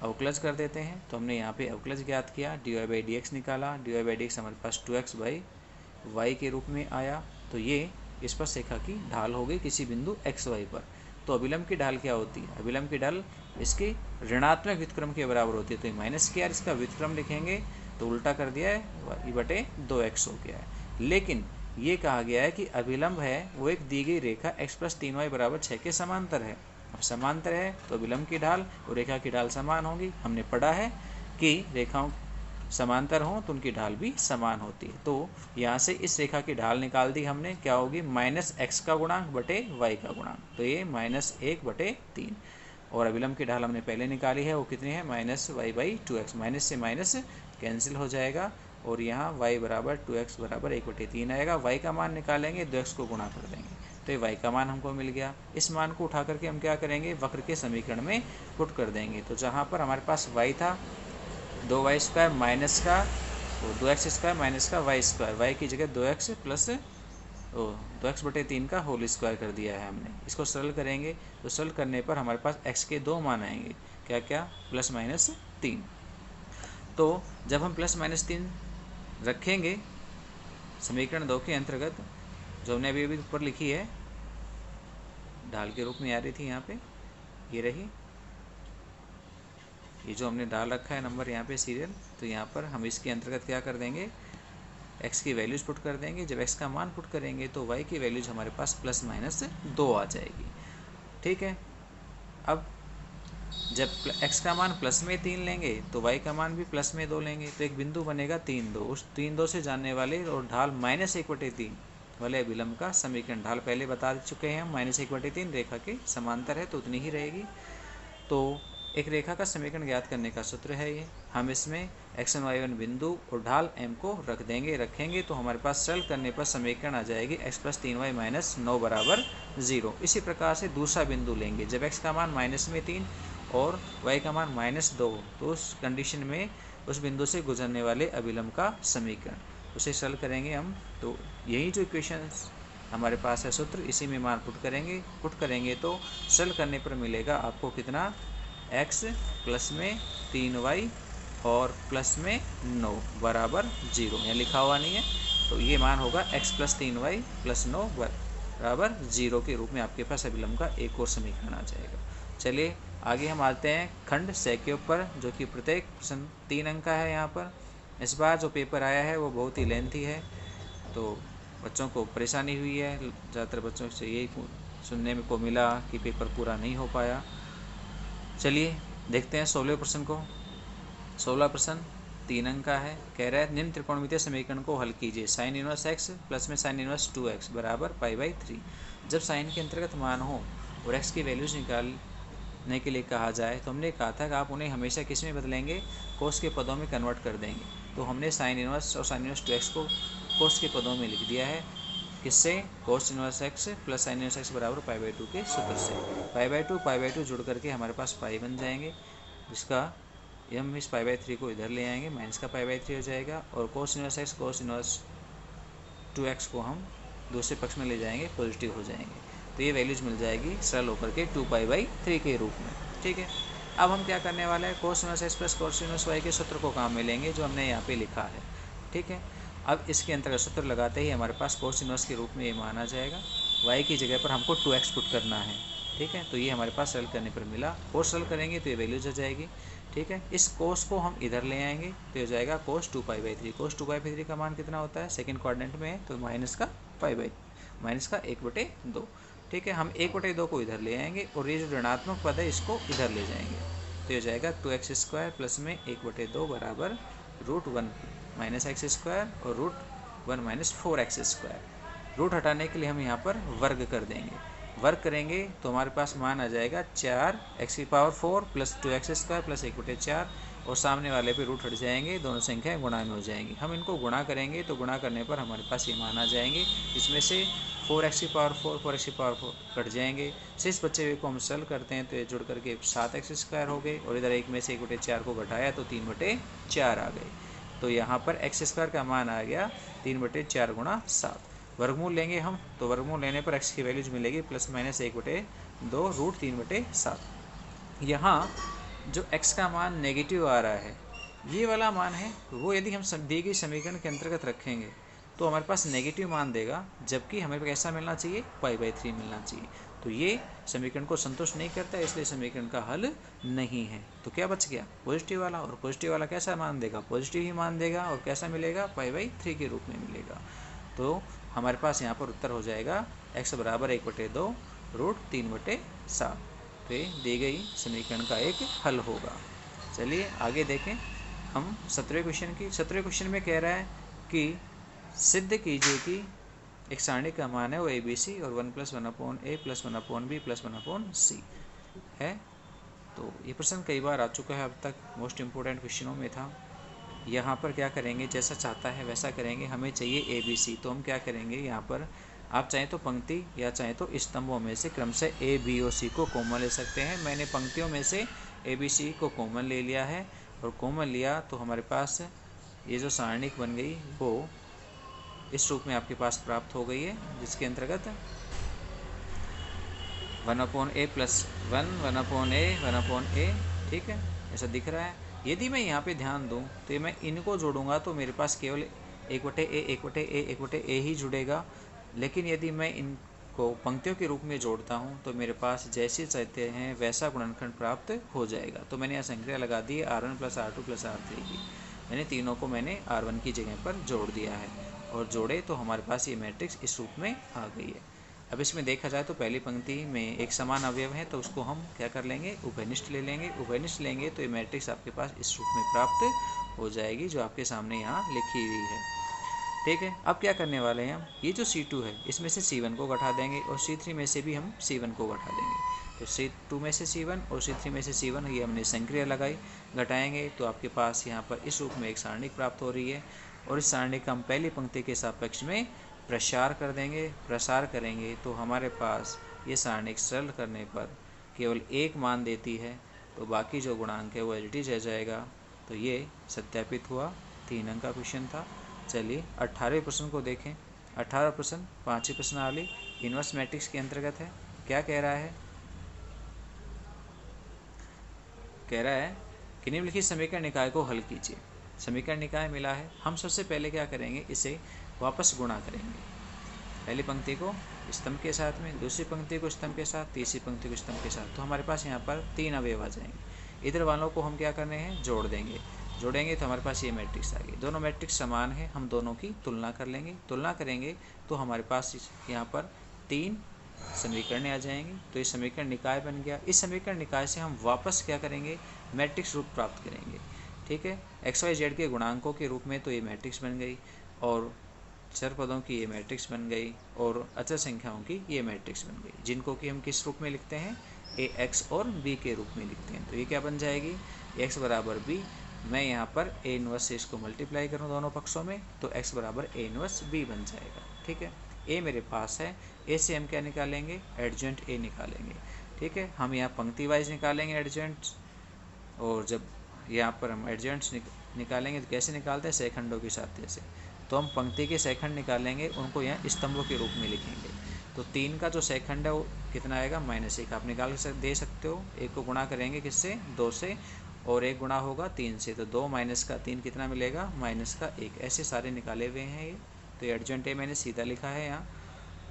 अवकलज कर देते हैं। तो हमने यहाँ पे अवकलज ज्ञात किया, dy बाई डी एक्स निकाला। dy बाई डी एक्स हमारे पास 2x बाई वाई के रूप में आया, तो ये स्पर्शरेखा की ढाल हो गई किसी बिंदु x y पर। तो अभिलंब की ढाल क्या होती है? अभिलंब की ढाल इसकी ऋणात्मक व्युत्क्रम के बराबर होती है, तो माइनस के आर इसका व्युत्क्रम लिखेंगे तो उल्टा कर दिया है, y/2x हो गया है। लेकिन ये कहा गया है कि अभिलंब है वो एक दी गई रेखा x + 3y बराबर 6 के समांतर है। अब समांतर है तो अभिलंब की ढाल और रेखा की ढाल समान होगी। हमने पढ़ा है कि रेखाओं समांतर हों तो उनकी ढाल भी समान होती है। तो यहाँ से इस रेखा की ढाल निकाल दी हमने, क्या होगी? -x का गुणांक बटे y का गुणांक, तो ये -1/3। और अभिलंब की ढाल हमने पहले निकाली है, वो कितनी है? -y/2x। माइनस से माइनस कैंसिल हो जाएगा और यहाँ y बराबर 2x बराबर 1/3 आएगा। y का मान निकालेंगे, 2x को गुणा कर देंगे, तो ये y का मान हमको मिल गया। इस मान को उठा करके हम क्या करेंगे? वक्र के समीकरण में पुट कर देंगे। तो जहाँ पर हमारे पास y था, 2y² माइनस का 2x² माइनस का y², y की जगह 2x प्लस 2x/3 का होल स्क्वायर कर दिया है हमने। इसको सरल करेंगे तो सरल करने पर हमारे पास x के 2 मान आएंगे, क्या क्या? +-3। तो जब हम +-3 रखेंगे समीकरण 2 के अंतर्गत, जो हमने अभी ऊपर लिखी है, ढाल के रूप में आ रही थी यहाँ पे, ये रही, ये जो हमने डाल रखा है नंबर यहाँ पे सीरियल, तो यहाँ पर हम इसके अंतर्गत क्या कर देंगे? x की वैल्यूज पुट कर देंगे। जब x का मान पुट करेंगे तो y की वैल्यूज हमारे पास +-2 आ जाएगी। ठीक है, अब जब x का मान +3 लेंगे तो y का मान भी +2 लेंगे, तो एक बिंदु बनेगा 3, 2। उस 3, 2 से जाने वाले और ढाल -1/3 वाले अभिलंब का समीकरण, ढाल पहले बता चुके हैं हम, -1/3 रेखा के समांतर है तो उतनी ही रहेगी। तो एक रेखा का समीकरण ज्ञात करने का सूत्र है ये। हम इसमें x1 y1 बिंदु और ढाल m को रखेंगे तो हमारे पास सरल करने पर समीकरण आ जाएगी x + 3y - 9 बराबर 0। इसी प्रकार से दूसरा बिंदु लेंगे, जब x का मान -3 और y का मान -2, तो उस कंडीशन में उस बिंदु से गुजरने वाले अभिलंब का समीकरण, उसे सरल करेंगे हम। तो यही जो इक्वेशन हमारे पास है सूत्र, इसी में मान पुट करेंगे तो सरल करने पर मिलेगा आपको कितना? x +3y और +9 बराबर 0। यहाँ लिखा हुआ नहीं है, तो ये मान होगा x + 3y + 9 बराबर 0 के रूप में आपके पास अभिलंब का एक और समीकरण आ जाएगा। चलिए आगे हम आते हैं खंड से के ऊपर, जो कि प्रत्येक प्रश्न 3 अंक का है। यहाँ पर इस बार जो पेपर आया है वो बहुत ही लेंथी है, तो बच्चों को परेशानी हुई है। ज़्यादातर बच्चों से यही सुनने को मिला कि पेपर पूरा नहीं हो पाया। चलिए देखते हैं 16वें प्रश्न को। 16वां प्रश्न 3 अंक का है, कह रहा है निम्न त्रिकोणमितीय समीकरण को हल कीजिए। sin 1x प्लस में sin 2x बराबर π/3। जब साइन के अंतर्गत मान हो और x की वैल्यूज निकालने के लिए कहा जाए तो हमने कहा था कि आप उन्हें हमेशा किस में बदलेंगे? कोस के पदों में कन्वर्ट कर देंगे। तो हमने sin 1 और sin 2x को कोस के पदों में लिख दिया है, किससे? cos 1x plus sin 1x बराबर π/2 के सूत्र से। π/2 जुड़ करके हमारे पास पाई बन जाएंगे, जिसका हम इस π/3 को इधर ले आएंगे, माइनस का π/3 हो जाएगा। और cos 1x cos 2x को हम दूसरे पक्ष में ले जाएंगे, पॉजिटिव हो जाएंगे, तो ये वैल्यूज मिल जाएगी सरल होकर के 2π/3 के रूप में। ठीक है, अब हम क्या करने वाले हैं? cos 1x plus cos 1y के सूत्र को काम में लेंगे, जो हमने यहाँ पे लिखा है। ठीक है, अब इसके अंतर्गत सूत्र लगाते ही हमारे पास cos 1 के रूप में ये मान आ जाएगा। y की जगह पर हमको 2x पुट करना है। ठीक है, तो ये हमारे पास सरल करने पर मिला। cos सरल करेंगे तो ये वैल्यूज आ जाएगी। ठीक है, इस cos को हम इधर ले आएंगे तो हो जाएगा cos 2π/3। cos 2π/3 का मान कितना होता है? सेकंड क्वाड्रेंट में है तो माइनस का 1/2। ठीक है, हम 1/2 को इधर ले आएंगे और ये जो ऋणात्मक पद है इसको इधर ले जाएंगे, तो हो जाएगा 2x² प्लस में 1/2 बराबर √1 - x² और 1 माइनस 4x²। रूट हटाने के लिए हम यहाँ पर वर्ग कर देंगे, वर्ग करेंगे तो हमारे पास मान आ जाएगा 4x⁴ प्लस 2x² प्लस 1/4, और सामने वाले पे रूट हट जाएंगे, दोनों संख्याएं गुणा में हो जाएंगी। हम इनको गुणा करेंगे तो गुणा करने पर हमारे पास ये मान आ जाएंगे, इसमें से 4x⁴ कट जाएंगे, शेष बचे हुए को हम सरल करते हैं तो ये जुड़ करके 7x² हो गए, और इधर 1 में से 1/4 को घटाया तो 3/4 आ गए। तो यहाँ पर x² का मान आ गया 3/4 गुणा 7। वर्गमूल लेंगे हम तो वर्गमूल लेने पर x की वैल्यूज मिलेगी प्लस माइनस 1/2 रूट 3/7। यहाँ जो x का मान नेगेटिव आ रहा है, ये वाला मान है, वो यदि हम दी गई समीकरण के अंतर्गत रखेंगे तो हमारे पास नेगेटिव मान देगा, जबकि हमें कैसा मिलना चाहिए, π/3 मिलना चाहिए। तो ये समीकरण को संतुष्ट नहीं करता, इसलिए समीकरण का हल नहीं है। तो क्या बच गया, पॉजिटिव वाला, और पॉजिटिव वाला कैसा मान देगा, पॉजिटिव ही मान देगा, और कैसा मिलेगा, π/3 के रूप में मिलेगा। तो हमारे पास यहाँ पर उत्तर हो जाएगा x बराबर 1/2 रूट 3/7। तो ये दी गई समीकरण का एक हल होगा। चलिए आगे देखें हम 17वें क्वेश्चन की। 17वें क्वेश्चन में कह रहा है कि सिद्ध कीजिए कि एक सारणी का मान है वो ABC और 1 + 1/a + 1/b + 1/c है। तो ये प्रश्न कई बार आ चुका है अब तक, मोस्ट इम्पोर्टेंट क्वेश्चनों में था। यहाँ पर क्या करेंगे, जैसा चाहता है वैसा करेंगे। हमें चाहिए ABC, तो हम क्या करेंगे, यहाँ पर आप चाहें तो पंक्ति या चाहें तो स्तंभों में से क्रमशः A, B और C को कॉमन ले सकते हैं। मैंने पंक्तियों में से ABC को कॉमन ले लिया है, और कॉमन लिया तो हमारे पास ये जो सारणी बन गई वो इस रूप में आपके पास प्राप्त हो गई है, जिसके अंतर्गत 1/a + 1 1/a 1/a, ठीक है, ऐसा दिख रहा है। यदि मैं यहाँ पे ध्यान दूँ तो मैं इनको जोड़ूंगा तो मेरे पास केवल 1/a ही जुड़ेगा, लेकिन यदि मैं इनको पंक्तियों के रूप में जोड़ता हूँ तो मेरे पास जैसे चाहते हैं वैसा गुणनखंड प्राप्त हो जाएगा। तो मैंने यहाँ संख्या लगा दी है R1 + R2 + R3 की, यानी तीनों को मैंने R1 की जगह पर जोड़ दिया है, और जोड़े तो हमारे पास ये मैट्रिक्स इस रूप में आ गई है। अब इसमें देखा जाए तो पहली पंक्ति में एक समान अवयव है, तो उसको हम क्या कर लेंगे, उभयनिष्ठ ले लेंगे। उभयनिष्ठ लेंगे तो ये मैट्रिक्स आपके पास इस रूप में प्राप्त हो जाएगी, जो आपके सामने यहाँ लिखी हुई है, ठीक है। अब क्या करने वाले हैं हम, ये जो C2 है इसमें से C1 को घटा देंगे, और C3 में से भी हम C1 को घटा देंगे। तो C2 में से C1 और C3 में से C1, ये हमने संक्रिया लगाई, घटाएंगे तो आपके पास यहाँ पर इस रूप में एक सारणी प्राप्त हो रही है, और इस सारणी का हम पहली पंक्ति के सापेक्ष में प्रसार कर देंगे। प्रसार करेंगे तो हमारे पास ये सारणी सरल करने पर केवल एक मान देती है, तो बाकी जो गुणांक है वो एज इट इज रह जाएगा। तो ये सत्यापित हुआ, 3 अंक का क्वेश्चन था। चलिए 18वें प्रश्न को देखें। 18वां प्रश्न 5वीं प्रश्नावली इनवर्स मैट्रिक्स के अंतर्गत है। क्या कह रहा है, कह रहा है कि निम्नलिखित समीकरण निकाय को हल कीजिए। समीकरण निकाय मिला है, हम सबसे पहले क्या करेंगे, इसे वापस गुणा करेंगे। पहली पंक्ति को स्तंभ के साथ में, दूसरी पंक्ति को स्तंभ के साथ, तीसरी पंक्ति को स्तंभ के साथ, तो हमारे पास यहाँ पर 3 अवयव आ जाएंगे। इधर वालों को हम क्या करने हैं, जोड़ देंगे। जोड़ेंगे तो हमारे पास ये मैट्रिक्स आ गई। दोनों मैट्रिक्स समान है, हम दोनों की तुलना कर लेंगे। तुलना करेंगे तो हमारे पास यहाँ पर 3 समीकरण आ जाएंगे। तो ये समीकरण निकाय बन गया। इस समीकरण निकाय से हम वापस क्या करेंगे, मैट्रिक्स रूप प्राप्त करेंगे, ठीक है। XYZ के गुणांकों के रूप में तो ये मैट्रिक्स बन गई, और चर पदों की ये मैट्रिक्स बन गई, और अचर संख्याओं की ये मैट्रिक्स बन गई, जिनको कि हम किस रूप में लिखते हैं, AX और B के रूप में लिखते हैं। तो ये क्या बन जाएगी, X बराबर B। मैं यहाँ पर A इनवर्स से इसको मल्टीप्लाई करूँ दोनों पक्षों में, तो X बराबर A इनवर्स B बन जाएगा, ठीक है। A मेरे पास है, A से हम क्या निकालेंगे, एडजेंट A निकालेंगे, ठीक है। हम यहाँ पंक्ति वाइज निकालेंगे एडजेंट्स, और जब यहाँ पर हम एडजेंट्स निकालेंगे तो कैसे निकालते हैं, सेखंडों की साथ्य से। तो हम पंक्ति के सेखंड निकालेंगे, उनको यहाँ स्तंभों के रूप में लिखेंगे। तो 3 का जो सेखंड है वो कितना आएगा, -1। आप निकाल दे सकते हो। 1 को गुणा करेंगे किससे, 2 से, और 1 गुणा होगा 3 से, तो 2 - का 3 कितना मिलेगा, -1। ऐसे सारे निकाले हुए हैं ये। तो एडजेंट ए मैंने सीधा लिखा है यहाँ,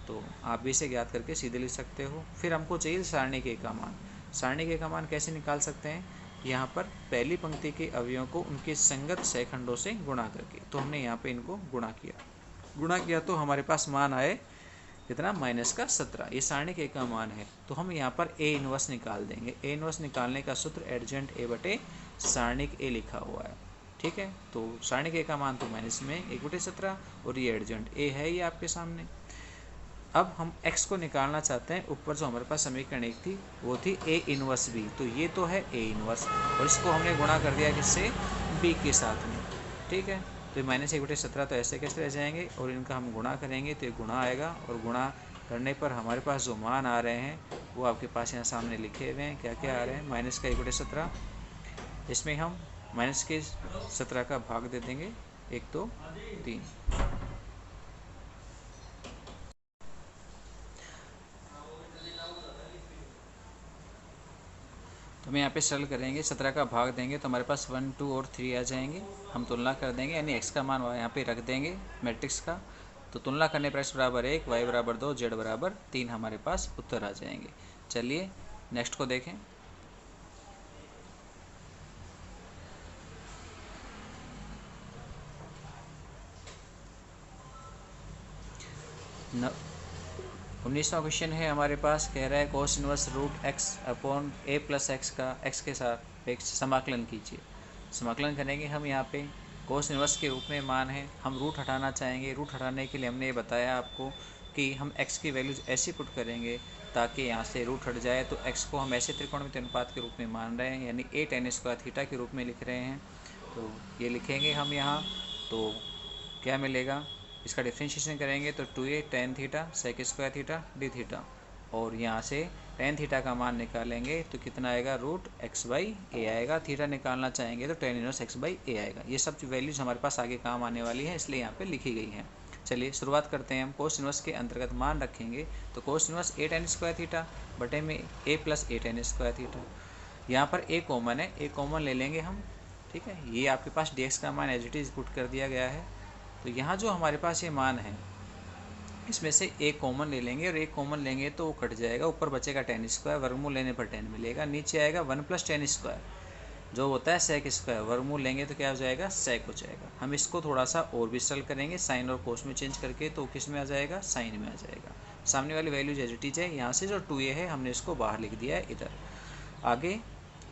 तो आप भी इसे ज्ञात करके सीधे लिख सकते हो। फिर हमको चाहिए सारणी के का मान। सारणी के का मान कैसे निकाल सकते हैं, यहाँ पर पहली पंक्ति के अवयवों को उनके संगत सेखंडों से गुणा करके। तो हमने यहाँ पे इनको गुणा किया तो हमारे पास मान आए कितना, -17। ये सारणी के का मान है। तो हम यहाँ पर A इनवर्स निकाल देंगे। A इनवर्स निकालने का सूत्र एडजेंट A बटे सारणिक A लिखा हुआ है, ठीक है। तो सारणी के का मान तो माइनस में 1/17 और ये एडजेंट ए है ये आपके सामने। अब हम x को निकालना चाहते हैं। ऊपर जो हमारे पास समीकरण एक थी वो थी a इनवर्स b, तो ये तो है a इनवर्स और इसको हमने गुणा कर दिया किससे, b के साथ में। ठीक है, तो ये माइनस 1/17 तो ऐसे कैसे रह जाएंगे और इनका हम गुणा करेंगे तो ये गुणा आएगा और गुणा करने पर हमारे पास जो मान आ रहे हैं वो आपके पास यहाँ सामने लिखे हुए हैं। क्या क्या आ रहे हैं, माइनस का 1/17, इसमें हम माइनस के 17 का भाग दे देंगे 1 2 3। तो हम यहाँ पे सरल करेंगे, 17 का भाग देंगे तो हमारे पास 1 2 और 3 आ जाएंगे। हम तुलना कर देंगे यानी x का मान यहाँ पे रख देंगे मैट्रिक्स का। तो तुलना करने पर x बराबर 1, y बराबर 2, z बराबर 3 हमारे पास उत्तर आ जाएंगे। चलिए नेक्स्ट को देखें। न 19वां क्वेश्चन है हमारे पास, कह रहा है cos inverse root x upon a plus x का x के साथ समाकलन कीजिए। समाकलन करेंगे हम यहाँ पे कोस इनवर्स के रूप में मान है, हम रूट हटाना चाहेंगे। रूट हटाने के लिए हमने ये बताया आपको कि हम x की वैल्यूज ऐसी पुट करेंगे ताकि यहाँ से रूट हट जाए। तो x को हम ऐसे त्रिकोणमिति अनुपात के रूप में मान रहे हैं यानी a tan स्क्वायर थीटा के रूप में लिख रहे हैं। तो ये लिखेंगे हम यहाँ, तो क्या मिलेगा, इसका डिफ्रेंशिएशन करेंगे तो 2a tan theta sec square theta d theta और यहाँ से tan थीटा का मान निकालेंगे तो कितना आएगा, रूट x बाई ए आएगा। थीटा निकालना चाहेंगे तो tan इनवर्स x बाई ए आएगा। ये सब वैल्यूज हमारे पास आगे काम आने वाली है इसलिए यहाँ पे लिखी गई हैं। चलिए शुरुआत करते हैं। हम कोस इनवर्स के अंतर्गत मान रखेंगे तो cos inverse a tan square theta बटे में a plus a tan square theta. यहाँ पर a कॉमन है, a कॉमन ले लेंगे हम। ठीक है, ये आपके पास dx का मान एज इट इज पुट कर दिया गया है। तो यहाँ जो हमारे पास ये मान है इसमें से एक कॉमन ले लेंगे और एक कॉमन लेंगे तो वो कट जाएगा। ऊपर बचेगा tan स्क्वायर, वर्गमूल लेने पर tan मिलेगा। नीचे आएगा 1 प्लस tan स्क्वायर जो होता है सेक स्क्वायर, वर्गमूल लेंगे तो क्या हो जाएगा, सेक हो जाएगा। हम इसको थोड़ा सा और भी सरल करेंगे साइन और कोस में चेंज करके, तो किस में आ जाएगा, साइन में आ जाएगा। सामने वाली वैल्यू एज इट इज है। यहाँ से जो 2a है हमने इसको बाहर लिख दिया है इधर। आगे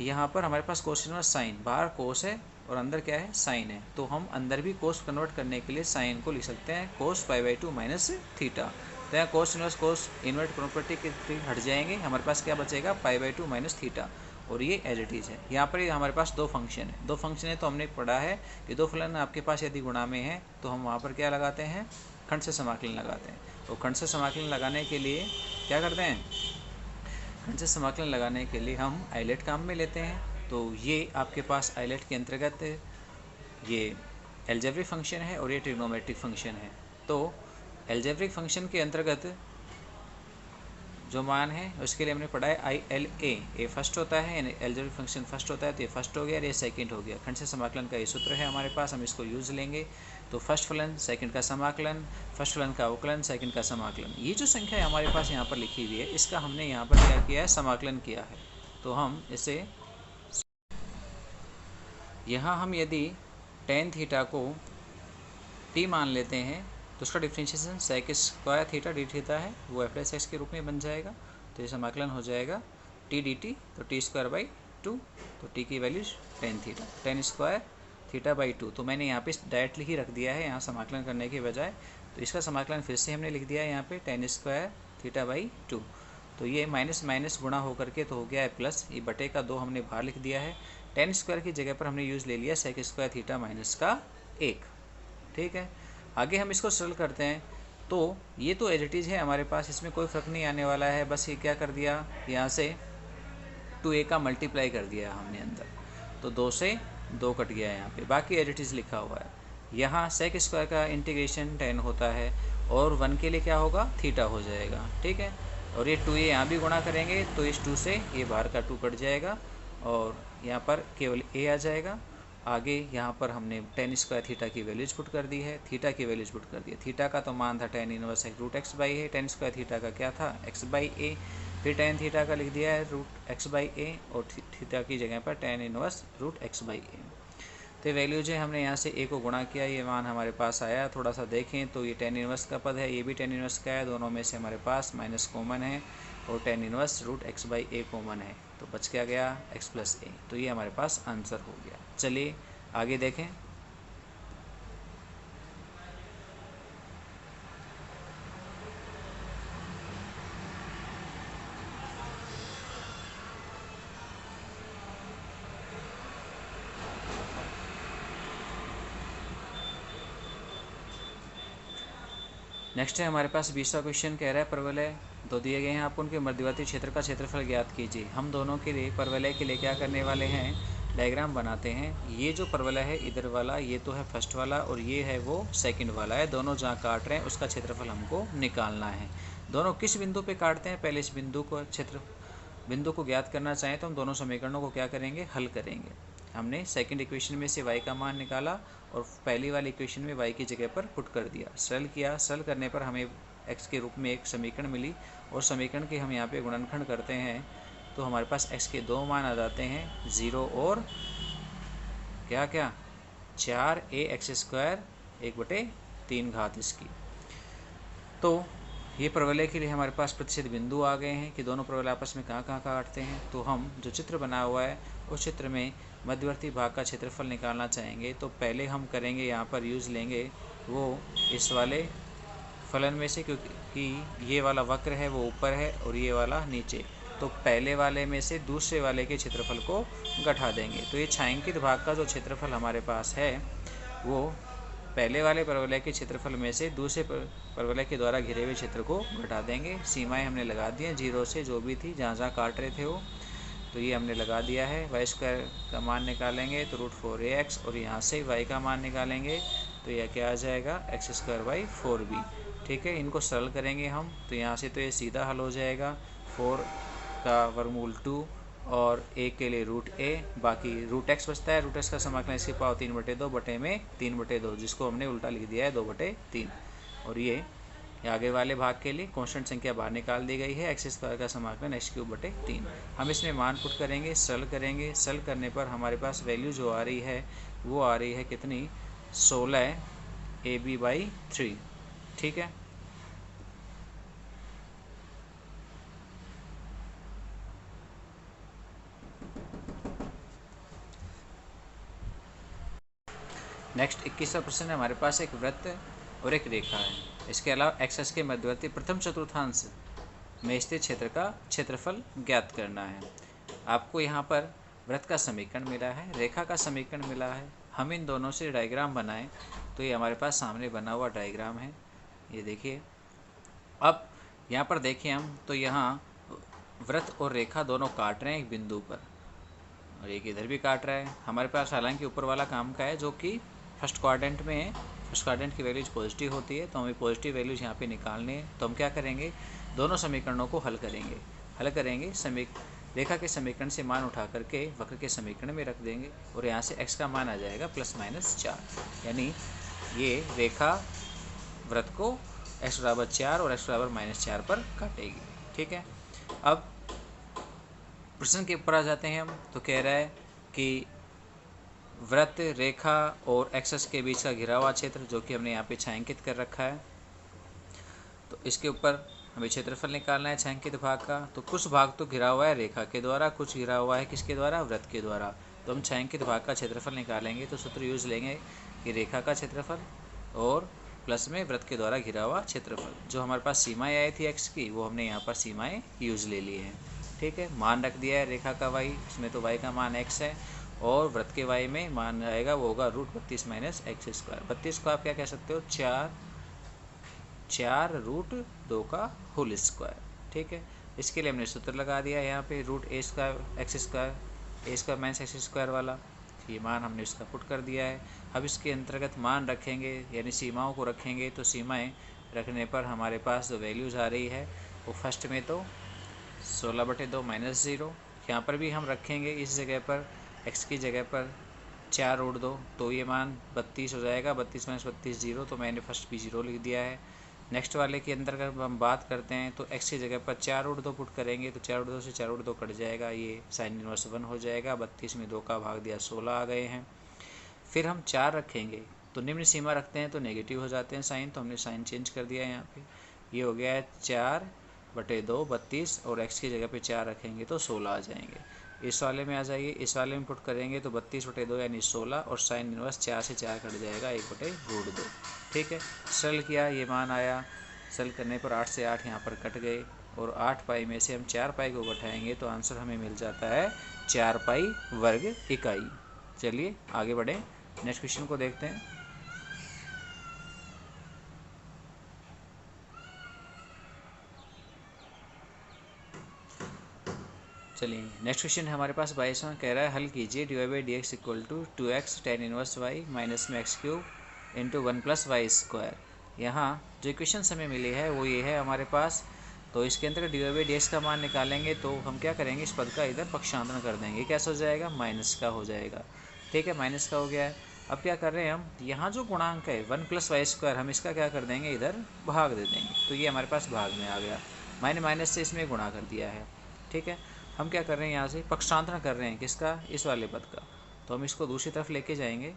यहाँ पर हमारे पास कोस इनवर्स साइन, बाहर कोस है और अंदर क्या है, साइन है। तो हम अंदर भी कोस कन्वर्ट करने के लिए साइन को लिख सकते हैं कोस π/2 माइनस थीटा। तो यहाँ कोस इनवर्स कोस इन्वर्ट प्रॉपर्टी के हट जाएंगे, हमारे पास क्या बचेगा, π/2 माइनस थीटा और ये एज इट इज है। यहाँ पर हमारे पास दो फंक्शन है, दो फंक्शन है तो हमने पढ़ा है कि दो फलन आपके पास यदि गुणा में है तो हम वहाँ पर क्या लगाते हैं, खंड से समाकलन लगाते हैं। तो खंड से समाकलन लगाने के लिए क्या करते हैं, खंड से समाकलन लगाने के लिए हम आइलेट काम में लेते हैं। तो ये आपके पास आइलेट के अंतर्गत ये एल्जेब्रिक फंक्शन है और ये ट्रिग्नोमेट्रिक फंक्शन है। तो एल्जेब्रिक फंक्शन के अंतर्गत जो मान है उसके लिए हमने पढ़ा है ILA, ए फर्स्ट होता है यानी एल्जेब्रिक फंक्शन फर्स्ट होता है तो ये फर्स्ट हो गया और ये सेकंड हो गया। खंड से समाकलन का ये सूत्र है हमारे पास, हम इसको यूज़ लेंगे। तो फर्स्ट फलन सेकंड का समाकलन, फर्स्ट फलन का अवकलन सेकंड का समाकलन। ये जो संख्या है हमारे पास यहाँ पर लिखी हुई है इसका हमने यहाँ पर क्या किया है, समाकलन किया है। तो हम इसे यहाँ हम यदि tan थीटा को t मान लेते हैं तो उसका differentiation sec square theta d theta है वो f(x) के रूप में बन जाएगा। तो ये समाकलन हो जाएगा t dt, तो t स्क्वायर बाई 2, तो t की value tan theta, tan square theta by 2। तो मैंने यहाँ पे डायरेक्टली ही रख दिया है यहाँ समाकलन करने के बजाय। तो इसका समाकलन फिर से हमने लिख दिया है यहाँ पे tan स्क्वायर थीटा बाई 2। तो ये माइनस माइनस गुणा होकर के तो हो गया है प्लस, ये बटे का 2 हमने बाहर लिख दिया है। tan स्क्वायर की जगह पर हमने यूज़ ले लिया सेक स्क्वायर थीटा माइनस का 1। ठीक है, आगे हम इसको सरल करते हैं। तो ये तो एज इट इज है हमारे पास, इसमें कोई फ़र्क नहीं आने वाला है। बस ये क्या कर दिया, यहाँ से 2a का मल्टीप्लाई कर दिया हमने अंदर, तो 2 से 2 कट गया है यहाँ पे, बाकी एज इट इज लिखा हुआ है। यहाँ सेक स्क्वायर का इंटीग्रेशन tan होता है और 1 के लिए क्या होगा, थीटा हो जाएगा। ठीक है, और ये 2a यहाँ भी गुणा करेंगे तो इस 2 से ये बाहर का 2 कट जाएगा और यहाँ पर केवल a आ जाएगा। आगे यहाँ पर हमने tan स्क्वायर थीटा की वैल्यूज पुट कर दी है, थीटा की वैल्यूज पुट कर दी है। थीटा का तो मान था tan inverse root x by a, tan square theta का क्या था, x बाई ए, फिर tan थीटा का लिख दिया है रूट x बाई ए और थीटा की जगह पर tan inverse root x by a. तो वैल्यूज है हमने यहाँ से a को गुणा किया, ये मान हमारे पास आया। थोड़ा सा देखें तो ये tan इनवर्स का पद है, ये भी tan इनवर्स का है, दोनों में से हमारे पास माइनस कॉमन है और tan inverse root x by a common है। तो बच क्या गया x प्लस ए, तो ये हमारे पास आंसर हो गया। चलिए आगे देखें। नेक्स्ट है हमारे पास 20वां क्वेश्चन कह रहा है परवलय दो दिए गए हैं आपको, उनके मध्यवर्ती क्षेत्र का क्षेत्रफल ज्ञात कीजिए। हम दोनों के लिए परवलय के लिए क्या करने वाले हैं, डायग्राम बनाते हैं। ये जो परवलय है इधर वाला, ये तो है फर्स्ट वाला और ये है वो सेकंड वाला है। दोनों जहाँ काट रहे हैं उसका क्षेत्रफल हमको निकालना है। दोनों किस बिंदु पे काटते हैं, पहले इस बिंदु को बिंदु को ज्ञात करना चाहें तो हम दोनों समीकरणों को क्या करेंगे, हल करेंगे। हमने सेकंड इक्वेशन में से y का मान निकाला और पहली वाली इक्वेशन में y की जगह पर पुट कर दिया, सरल किया। सरल करने पर हमें x के रूप में एक समीकरण मिली और समीकरण के हम यहाँ पे गुणनखंड करते हैं तो हमारे पास x के दो मान आ जाते हैं, 0 और क्या क्या 4ax² 1/3 घात इसकी। तो ये परवलय के लिए हमारे पास प्रतिशत बिंदु आ गए हैं कि दोनों परवलय आपस में कहाँ कहाँ काटते हैं। तो हम जो चित्र बना हुआ है उस चित्र में मध्यवर्ती भाग का क्षेत्रफल निकालना चाहेंगे तो पहले हम करेंगे यहाँ पर यूज़ लेंगे वो इस वाले फलन में से, क्योंकि ये वाला वक्र है वो ऊपर है और ये वाला नीचे, तो पहले वाले में से दूसरे वाले के क्षेत्रफल को घटा देंगे। तो ये छायांकित भाग का जो क्षेत्रफल हमारे पास है वो पहले वाले परवलय के क्षेत्रफल में से दूसरे परवलय के द्वारा घिरे हुए क्षेत्र को घटा देंगे। सीमाएं हमने लगा दी हैं 0 से, जो भी थी जहाँ जहाँ काट रहे थे वो, तो ये हमने लगा दिया है। y² का मान निकालेंगे तो √4ax और यहाँ से y का मान निकालेंगे तो यह क्या आ जाएगा, x² / 4b। ठीक है, इनको सरल करेंगे हम तो यहाँ से तो ये सीधा हल हो जाएगा। 4 का वर्गमूल 2 और a के लिए √a, बाकी √x बचता है। √x का समाकलन इसके पाव 3/2 बटे में 3/2, जिसको हमने उल्टा लिख दिया है 2/3। और ये आगे वाले भाग के लिए कांस्टेंट संख्या बाहर निकाल दी गई है, x² का समाकलन x³/3। हम इसमें मान पुट करेंगे, सरल करेंगे। सरल करने पर हमारे पास वैल्यू जो आ रही है वो आ रही है कितनी, 16ab/3। ठीक है, नेक्स्ट 21वां प्रश्न है हमारे पास एक वृत्त और एक रेखा है। इसके अलावा एक्स के मध्यवर्ती प्रथम चतुर्थांश में स्थित क्षेत्र का क्षेत्रफल ज्ञात करना है। आपको यहाँ पर वृत्त का समीकरण मिला है, रेखा का समीकरण मिला है। हम इन दोनों से डायग्राम बनाएं तो ये हमारे पास सामने बना हुआ डायग्राम है, ये देखिए। अब यहाँ पर देखें हम तो यहाँ वृत्त और रेखा दोनों काट रहे हैं एक बिंदु पर और एक इधर भी काट रहा है। हमारे पास हालांकि ऊपर वाला काम का है जो कि फर्स्ट क्वाड्रेंट में है, फर्स्ट क्वाड्रेंट की वैल्यूज पॉजिटिव होती है तो हमें पॉजिटिव वैल्यूज यहाँ पे निकालने हैं। तो हम क्या करेंगे, दोनों समीकरणों को हल करेंगे। रेखा के समीकरण से मान उठा करके वक्र के समीकरण में रख देंगे और यहाँ से x का मान आ जाएगा +-4, यानी ये रेखा वृत्त को x=4 और x=-4 पर काटेगी। ठीक है, अब प्रश्न के ऊपर आ जाते हैं हम। तो कह रहा है कि वृत्त, रेखा और एक्सिस के बीच का घिरा हुआ क्षेत्र जो कि हमने यहाँ पे छायांकित कर रखा है, तो इसके ऊपर हमें क्षेत्रफल निकालना है छायांकित भाग का। तो कुछ भाग तो घिरा हुआ है रेखा के द्वारा, कुछ घिरा हुआ है किसके द्वारा, वृत्त के द्वारा। तो हम छायांकित भाग का क्षेत्रफल निकालेंगे तो सूत्र यूज लेंगे कि रेखा का क्षेत्रफल और प्लस में वृत्त के द्वारा घिरा हुआ क्षेत्रफल। जो हमारे पास सीमाएँ आई थी x की वो हमने यहाँ पर सीमाएँ यूज ले ली हैं। ठीक है, मान रख दिया है रेखा का y, इसमें तो y का मान x है और वृत्त के y में मान आएगा वो होगा √32 - x²। 32 को आप क्या कह सकते हो, 4 √2 का होल स्क्वायर। ठीक है, इसके लिए हमने सूत्र लगा दिया यहाँ पे a² x² वाला, ये मान हमने इसका पुट कर दिया है। अब इसके अंतर्गत मान रखेंगे यानी सीमाओं को रखेंगे, तो सीमाएं रखने पर हमारे पास जो वैल्यूज़ आ रही है वो फर्स्ट में तो 16/2 -0, यहाँ पर भी हम रखेंगे इस जगह पर x की जगह पर 4√2, तो ये मान 32 हो जाएगा। 32 - 32 0, तो मैंने फर्स्ट भी 0 लिख दिया है। नेक्स्ट वाले के अंदर अगर हम बात करते हैं तो x की जगह पर 4√2 पुट करेंगे तो 4√2 से 4√2 कट जाएगा, ये साइन इनवर्स 1 हो जाएगा। 32 में 2 का भाग दिया 16 आ गए हैं। फिर हम 4 रखेंगे तो निम्न सीमा रखते हैं तो नेगेटिव हो जाते हैं साइन, तो हमने साइन चेंज कर दिया है यहाँ पे। ये हो गया है 4/2 32 और x की जगह पे 4 रखेंगे तो 16 आ जाएंगे। इस वाले में आ जाइए, इस वाले में पुट करेंगे तो 32/2 यानी 16 और साइन इनवर्स 4 से 4 कट जाएगा 1/√2। ठीक है, सरल किया, ये मान आया। सरल करने पर 8 से 8 यहाँ पर कट गए और 8 पाई में से हम 4 पाई को घटाएंगे तो आंसर हमें मिल जाता है 4 पाई वर्ग इकाई। चलिए आगे बढ़ें, नेक्स्ट क्वेश्चन को देखते हैं। चलिए नेक्स्ट क्वेश्चन हमारे पास 22वां कह रहा है हल कीजिए dy/dx equal to 2x tan inverse y minus में x³ इंटू 1 + y²। यहाँ जो इक्वेशन हमें मिली है वो ये है हमारे पास। तो इसके अंतर्गत dy/dx का मान निकालेंगे तो हम क्या करेंगे, इस पद का इधर पक्षांतरण कर देंगे। कैसा हो जाएगा, माइनस का हो जाएगा। ठीक है, माइनस का हो गया है। अब क्या कर रहे हैं हम, यहाँ जो गुणांक है 1 + y² हम इसका क्या कर देंगे, इधर भाग दे देंगे। तो ये हमारे पास भाग में आ गया, मैंने माइनस से इसमें गुणा कर दिया है। ठीक है, हम क्या कर रहे हैं, यहाँ से पक्षांतरण कर रहे हैं किसका, इस वाले पद का। तो हम इसको दूसरी तरफ लेके जाएंगे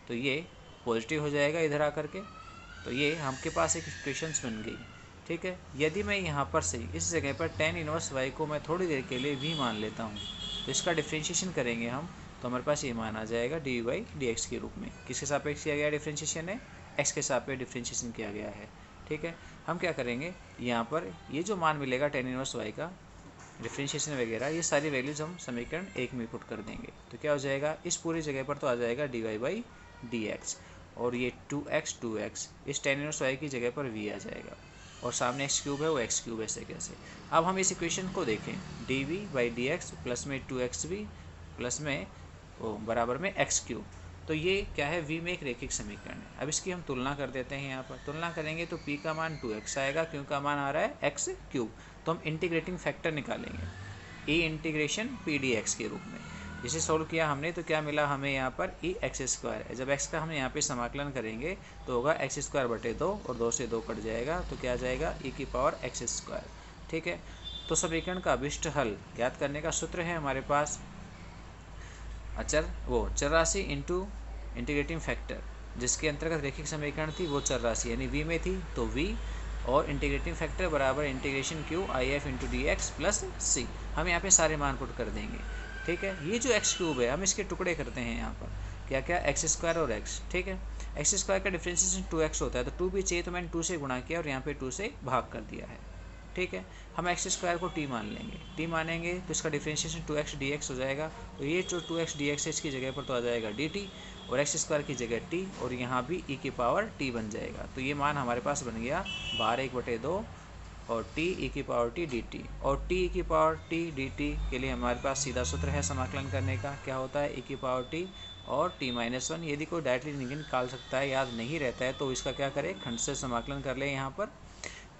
तो ये पॉजिटिव हो जाएगा इधर आकर के। तो ये हमके पास एक इक्वेशंस बन गई। ठीक है, यदि मैं यहाँ पर से इस जगह पर tan इनवर्स y को मैं थोड़ी देर के लिए v मान लेता हूँ तो इसका डिफ्रेंशिएशन करेंगे हम तो हमारे पास ये मान आ जाएगा dy/dx के रूप में। किसके सापेक्ष किया गया डिफ्रेंशिएशन है, x के सापेक्ष डिफ्रेंशिएशन किया गया है। ठीक है, हम क्या करेंगे, यहाँ पर ये जो मान मिलेगा tan इनवर्स y का डिफ्रेंशिएशन वगैरह ये सारी वैल्यूज हम समीकरण 1 में पुट कर देंगे। तो क्या हो जाएगा, इस पूरी जगह पर तो आ जाएगा dy/dx और ये 2x इस tan इनवर्स y की जगह पर v आ जाएगा और सामने x³ है वो x³ ऐसे कैसे। अब हम इस इक्वेशन को देखें, dv/dx प्लस में 2xv प्लस में बराबर में x³। तो ये क्या है, v में एक रेखिक समीकरण है। अब इसकी हम तुलना कर देते हैं, यहाँ पर तुलना करेंगे तो p का मान 2x आएगा, क्यों का मान आ रहा है x³। तो हम इंटीग्रेटिंग फैक्टर निकालेंगे e इंटीग्रेशन p dx के रूप में। इसे सोल्व किया हमने तो क्या मिला हमें यहाँ पर e x² है। जब x का हम यहाँ पे समाकलन करेंगे तो होगा x²/2 और 2 से 2 कट जाएगा तो क्या आ जाएगा e⁻x²। ठीक है, तो समीकरण का अभिष्ट हल ज्ञात करने का सूत्र है हमारे पास चर राशि इंटू इंटीग्रेटिंग फैक्टर। जिसके अंतर्गत रेखिक समीकरण थी वो चर राशि यानी v में थी तो v और इंटीग्रेटिंग फैक्टर बराबर integration q if into dx plus c। हम यहाँ पे सारे मान पुट कर देंगे। ठीक है, ये जो x³ है हम इसके टुकड़े करते हैं यहाँ पर क्या क्या x² और x। ठीक है, x² का डिफ्रेंशिएशन 2x होता है तो 2 भी चाहिए तो मैंने 2 से गुणा किया और यहाँ पे 2 से भाग कर दिया है। ठीक है, हम x² को t मान लेंगे, t मानेंगे तो इसका डिफ्रेंशिएशन 2x dx हो जाएगा। तो ये जो 2x dx है इसकी जगह पर तो आ जाएगा dt और x² की जगह t और यहाँ भी e⁻t बन जाएगा। तो ये मान हमारे पास बन गया 12/2 और t e⁻t dt। और t e⁻t dt के लिए हमारे पास सीधा सूत्र है समाकलन करने का, क्या होता है e⁻t और t-1। यदि कोई डायरेक्टली निकाल सकता है, याद नहीं रहता है तो इसका क्या करें, खंड से समाकलन कर ले यहाँ पर।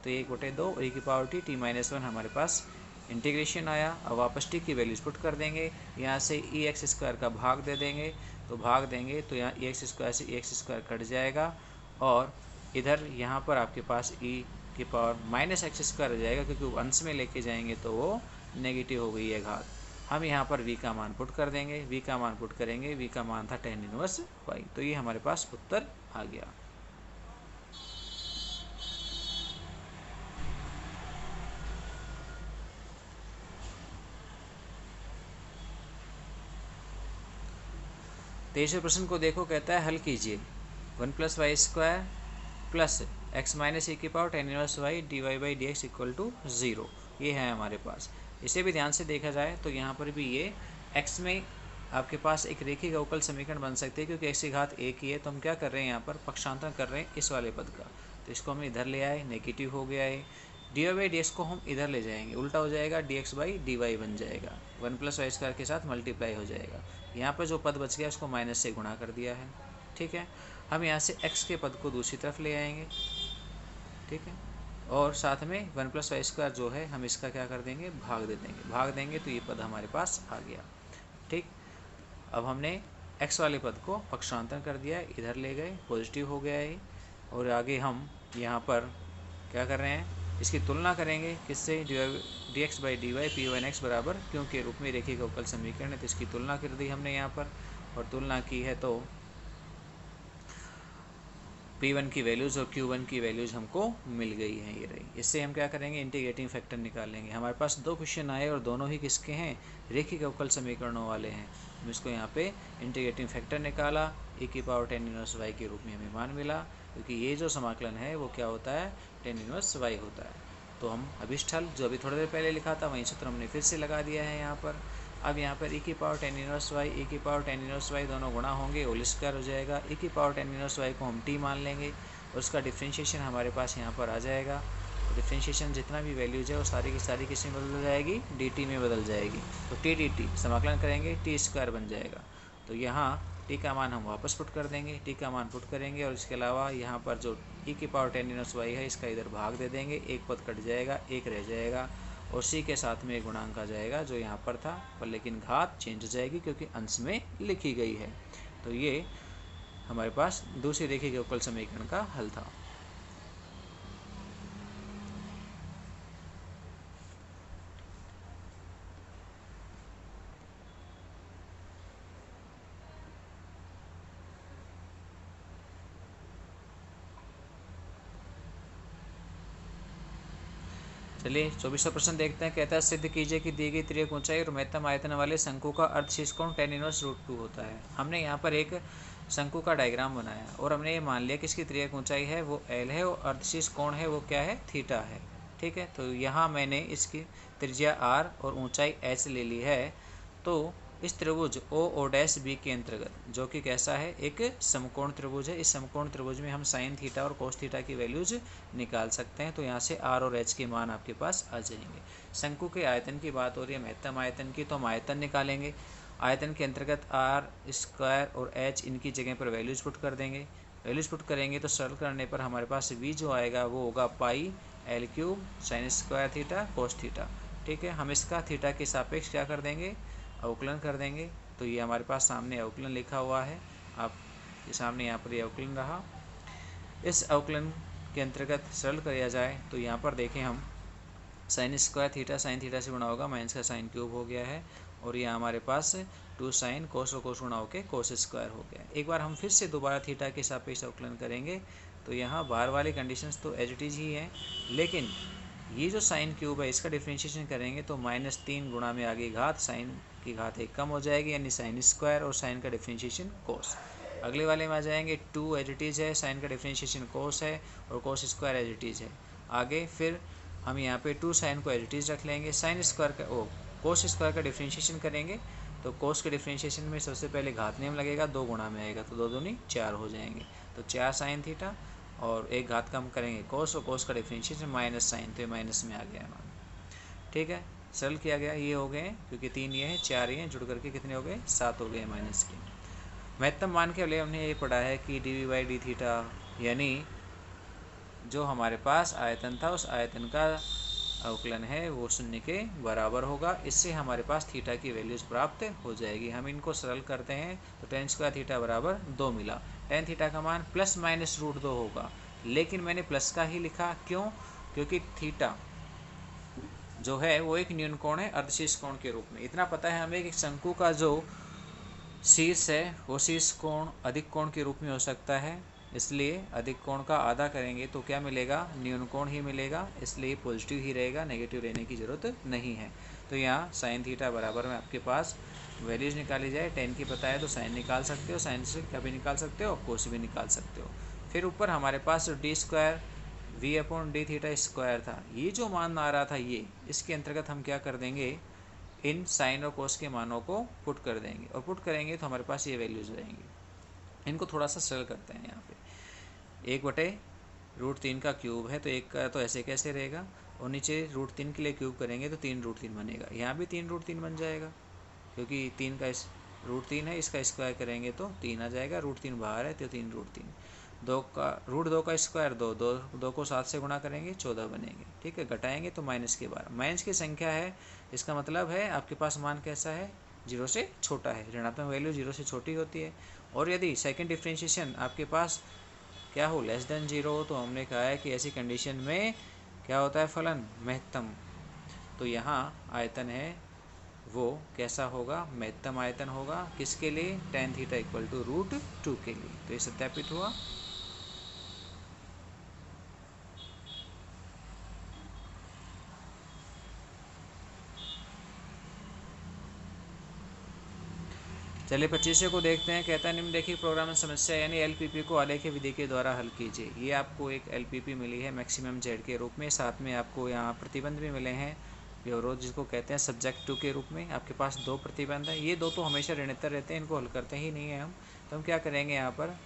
तो 1/2 और e⁻t t-1 हमारे पास इंटीग्रेशन आया। अब वापस t की वैल्यूज पुट कर देंगे, यहाँ से e(x²) का भाग दे देंगे तो भाग देंगे तो यहाँ e(x²) से e(x²) कट जाएगा और इधर यहाँ पर आपके पास e⁻−x² आ जाएगा, क्योंकि अंश में लेके जाएंगे तो वो नेगेटिव हो गई है घात। हम यहाँ पर v का मान पुट कर देंगे, v का मान पुट करेंगे, v का मान था tan इनवर्स y। तो ये हमारे पास उत्तर आ गया। तेईसवें प्रश्न को देखो, कहता है हल कीजिए 1 + y² plus x - e⁻tan inverse y dy/dx equal to 0। ये है हमारे पास। इसे भी ध्यान से देखा जाए तो यहाँ पर भी ये x में आपके पास एक रेखिक अवकल समीकरण बन सकते हैं, क्योंकि x की घात 1 ही है। तो हम क्या कर रहे हैं, यहाँ पर पक्षांतरण कर रहे हैं इस वाले पद का। तो इसको हम इधर ले आए, नेगेटिव हो गया है। dy/dx को हम इधर ले जाएंगे, उल्टा हो जाएगा, dx/dy बन जाएगा, 1 + y² के साथ मल्टीप्लाई हो जाएगा। यहाँ पर जो पद बच गया उसको माइनस से गुणा कर दिया है। ठीक है, हम यहाँ से x के पद को दूसरी तरफ ले आएंगे। ठीक है, और साथ में 1 + y² जो है हम इसका क्या कर देंगे, भाग दे देंगे। भाग देंगे तो ये पद हमारे पास आ गया। ठीक, अब हमने x वाले पद को पक्षांतरण कर दिया, इधर ले गए, पॉजिटिव हो गया है। और आगे हम यहाँ पर क्या कर रहे हैं, इसकी तुलना करेंगे किससे, dx/dy p1x बराबर क्यों के रूप में रेखिक अवकल समीकरण है। तो इसकी तुलना कर दी हमने यहाँ पर और तुलना की है तो P1 की वैल्यूज़ और Q1 की वैल्यूज़ हमको मिल गई हैं, ये रही। इससे हम क्या करेंगे, इंटीग्रेटिंग फैक्टर निकालेंगे। हमारे पास 2 क्वेश्चन आए और दोनों ही किसके हैं, रेखिक अवकल समीकरणों वाले हैं। हम इसको यहाँ पे इंटीग्रेटिंग फैक्टर निकाला, e⁻tan−1y के रूप में हमें मान मिला, क्योंकि ये जो समाकलन है वो क्या होता है, tan−1y होता है। तो हम अभिष्ठल जो अभी थोड़ी देर पहले लिखा था वही सूत्र हमने फिर से लगा दिया है यहाँ पर। अब यहाँ पर e⁻tan−1y दोनों गुणा होंगे, होल स्क्वायर हो जाएगा। e⁻tan−1y को हम t मान लेंगे और उसका डिफ्रेंशिएशन हमारे पास यहाँ पर आ जाएगा। तो डिफ्रेंशिएशन जितना भी वैल्यूज है वो सारी की सारी किस में बदल जाएगी, dt में बदल जाएगी। तो t dt समाकलन करेंगे, t² बन जाएगा। तो यहाँ t का मान हम वापस पुट कर देंगे, t का मान पुट करेंगे और इसके अलावा यहाँ पर जो e⁻tan−1y है इसका इधर भाग दे देंगे, एक पद कट जाएगा, एक रह जाएगा और c के साथ में एक गुणांक आ जाएगा जो यहाँ पर था, पर लेकिन घात चेंज हो जाएगी क्योंकि अंश में लिखी गई है। तो ये हमारे पास दूसरी रेखिक अवकल समीकरण का हल था। चलिए 24वां प्रश्न देखते हैं। कहता है सिद्ध कीजिए कि दी गई तिर्यक ऊंचाई और महत्तम आयतन वाले शंकु का अर्धशीर्ष कोण tan−1√2 होता है। हमने यहाँ पर एक शंकु का डायग्राम बनाया और हमने ये मान लिया कि इसकी तिर्यक ऊंचाई है वो l है और अर्धशीर्ष कोण है वो क्या है, थीटा है। ठीक है, तो यहाँ मैंने इसकी त्रिज्या r और ऊंचाई h ले ली है। तो इस त्रिभुज OO'B के अंतर्गत, जो कि कैसा है, एक समकोण त्रिभुज है, इस समकोण त्रिभुज में हम साइन थीटा और कोस थीटा की वैल्यूज निकाल सकते हैं। तो यहाँ से r और h के मान आपके पास आ जाएंगे। शंकु के आयतन की बात हो रही है, महत्तम आयतन की, तो हम आयतन निकालेंगे। आयतन के अंतर्गत r² और h इनकी जगह पर वैल्यूज पुट कर देंगे। वैल्यूज पुट करेंगे तो सरल करने पर हमारे पास v जो आएगा वो होगा πl³ sin² theta cos theta. ठीक है, हम इसका थीटा के सापेक्ष क्या कर देंगे, अवकलन कर देंगे। तो ये हमारे पास सामने अवकलन लिखा हुआ है, आप ये सामने यहाँ पर ये अवकलन रहा। इस अवकलन के अंतर्गत सरल किया जाए तो यहाँ पर देखें हम sin² थीटा साइन थीटा से गुणा होगा, माइनस का साइन क्यूब हो गया है और ये हमारे पास 2 sin कोस और कोस गुणा होकर cos² हो गया। एक बार हम फिर से दोबारा थीटा के सापेक्ष अवकलन करेंगे तो यहाँ बाहर वाली कंडीशंस तो एज इट इज ही है, लेकिन ये जो साइन क्यूब है इसका डिफ्रेंशिएशन करेंगे तो -3 गुणा में आगे घात, साइन की घात 1 कम हो जाएगी, यानी sin² और साइन का डिफ्रेंशिएशन कोस। अगले वाले में आ जाएंगे 2 एज इट इज है, साइन का डिफ्रेंशिएशन कोस है और cos² एज इट इज है। आगे फिर हम यहाँ पे 2 साइन को एज इट इज रख लेंगे, sin² का cos² का डिफ्रेंशिएशन करेंगे तो कोस के डिफ्रेंशिएशन में सबसे पहले घात नियम लगेगा, 2 गुणा में आएगा तो 2 दूनी 4 हो जाएंगे। तो 4 साइन थीटा और एक घात कम करेंगे कोस और कोस का डिफ्रेंशिएशन माइनस साइन, तो ये माइनस में आ गया मान। ठीक है, सरल किया गया, ये हो गए क्योंकि 3 ये हैं 4 ये हैं, जुड़ करके कितने हो गए, 7 हो गए माइनस के। महत्तम मान के लिए हमने ये पढ़ा है कि dv/d थीटा यानी जो हमारे पास आयतन था उस आयतन का अवकलन है वो 0 के बराबर होगा। इससे हमारे पास थीटा की वैल्यूज़ प्राप्त हो जाएगी। हम इनको सरल करते हैं तो tan² थीटा बराबर 2 मिला। tan थीटा का मान ±√2 होगा, लेकिन मैंने प्लस का ही लिखा, क्यों, क्योंकि थीटा जो है वो एक न्यून कोण है अर्धशीर्ष कोण के रूप में। इतना पता है हमें कि शंकु का जो शीर्ष है वो शीर्ष कोण अधिक कोण के रूप में हो सकता है, इसलिए अधिक कोण का आधा करेंगे तो क्या मिलेगा, न्यून कोण ही मिलेगा, इसलिए पॉजिटिव ही रहेगा, नेगेटिव रहने की ज़रूरत नहीं है। तो यहाँ साइन थीटा बराबर में आपके पास वैल्यूज निकाली जाए, tan की पता है तो साइन निकाल सकते हो, साइन से क्या भी निकाल सकते हो, कोस भी निकाल सकते हो। फिर ऊपर हमारे पास d² v/d थीटा स्क्वायर था, ये जो मान आ रहा था ये, इसके अंतर्गत हम क्या कर देंगे, इन साइन और कोस के मानों को पुट कर देंगे और पुट करेंगे तो हमारे पास ये वैल्यूज रहेंगी। इनको थोड़ा सा सरल करते हैं। यहाँ पे 1/√3 का क्यूब है तो एक का तो ऐसे कैसे रहेगा, और नीचे √3 के लिए क्यूब करेंगे तो 3√3 बनेगा। यहाँ भी 3√3 बन जाएगा क्योंकि 3 का √3 है, इसका स्क्वायर करेंगे तो 3 आ जाएगा, √3 बाहर है तो 3√3। 2 का √2 का स्क्वायर 2, 2 को 7 से गुणा करेंगे 14 बनेंगे। ठीक है, घटाएंगे तो माइनस के 12, माइनस की संख्या है, इसका मतलब है आपके पास मान कैसा है, 0 से छोटा है। ऋणात्मक वैल्यू 0 से छोटी होती है। और यदि सेकंड डिफ्रेंशिएशन आपके पास क्या हो, <0 हो, तो हमने कहा है कि ऐसी कंडीशन में क्या होता है, फलन महत्तम। तो यहाँ आयतन है वो कैसा होगा, महत्तम आयतन होगा, किसके लिए, tan थीटा = √2 के लिए। तो ये सत्यापित हुआ। चलिए 25 को देखते हैं। कहता है निम्नलिखित प्रोग्रामिंग समस्या यानी एलपीपी को आलेख विधि के द्वारा हल कीजिए। ये आपको एक एलपीपी मिली है मैक्सिमम जेड के रूप में, साथ में आपको यहाँ प्रतिबंध भी मिले हैं व्यवरोध जिसको कहते हैं सब्जेक्ट 2 के रूप में। आपके पास 2 प्रतिबंध है, ये 2 तो हमेशा ऋणोत्तर रहते हैं, इनको हल करते ही नहीं है हम। तो हम क्या करेंगे, यहाँ पर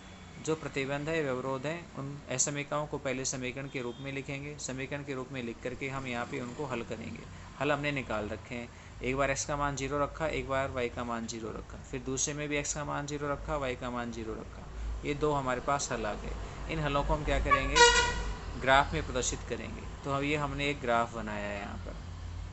जो प्रतिबंध है व्यवरोध है उन असमीकाओं को पहले समीकरण के रूप में लिखेंगे। समीकरण के रूप में लिख करके हम यहाँ पे उनको हल करेंगे। हल हमने निकाल रखे हैं, एक बार x का मान 0 रखा, एक बार y का मान 0 रखा, फिर दूसरे में भी x का मान 0 रखा, y का मान 0 रखा। ये 2 हमारे पास हल आ गए। इन हलों को हम क्या करेंगे, ग्राफ में प्रदर्शित करेंगे। तो अब ये हमने एक ग्राफ बनाया है यहाँ पर,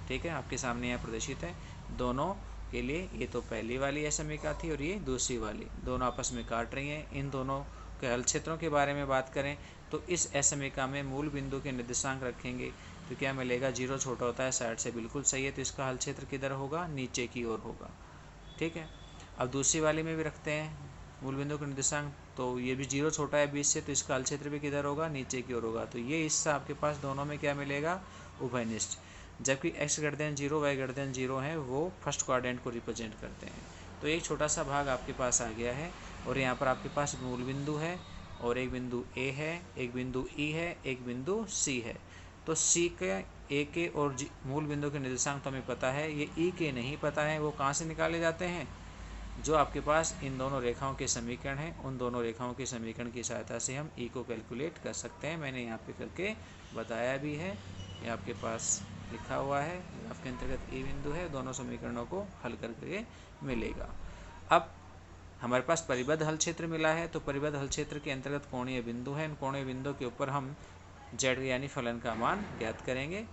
ठीक है, आपके सामने यहाँ प्रदर्शित है दोनों के लिए। ये तो पहली वाली असमीका थी और ये दूसरी वाली, दोनों आपस में काट रही हैं। इन दोनों के हल क्षेत्रों के बारे में बात करें तो इस असमीका में मूल बिंदु के निर्देशांक रखेंगे तो क्या मिलेगा, 0 छोटा होता है 60 से, बिल्कुल सही है। तो इसका हल क्षेत्र किधर होगा, नीचे की ओर होगा, ठीक है। अब दूसरी वाली में भी रखते हैं मूल बिंदु के निर्देशांक, तो ये भी 0 छोटा है 20 से, तो इसका हल क्षेत्र भी किधर होगा, नीचे की ओर होगा। तो ये हिस्सा आपके पास दोनों में क्या मिलेगा, उभयनिष्ठ। जबकि x > 0 y > 0 है वो फर्स्ट क्वाड्रेंट को रिप्रेजेंट करते हैं। तो एक छोटा सा भाग आपके पास आ गया है और यहाँ पर आपके पास मूल बिंदु है और एक बिंदु A है, एक बिंदु E है, एक बिंदु C है। तो C के, A के और मूल बिंदु के निर्देशांक तो हमें पता है, ये E के नहीं पता है। वो कहाँ से निकाले जाते हैं, जो आपके पास इन दोनों रेखाओं के समीकरण हैं, उन दोनों रेखाओं के समीकरण की सहायता से हम E को कैलकुलेट कर सकते हैं। मैंने यहाँ पे करके बताया भी है, ये आपके पास लिखा हुआ है। आपके अंतर्गत E बिंदु है, दोनों समीकरणों को हल करके मिलेगा। अब हमारे पास परिबद्ध हल क्षेत्र मिला है, तो परिबद्ध हल क्षेत्र के अंतर्गत कोणीय बिंदु है। इन कोणीय बिंदु के ऊपर हम z यानी फलन का मान ज्ञात करेंगे।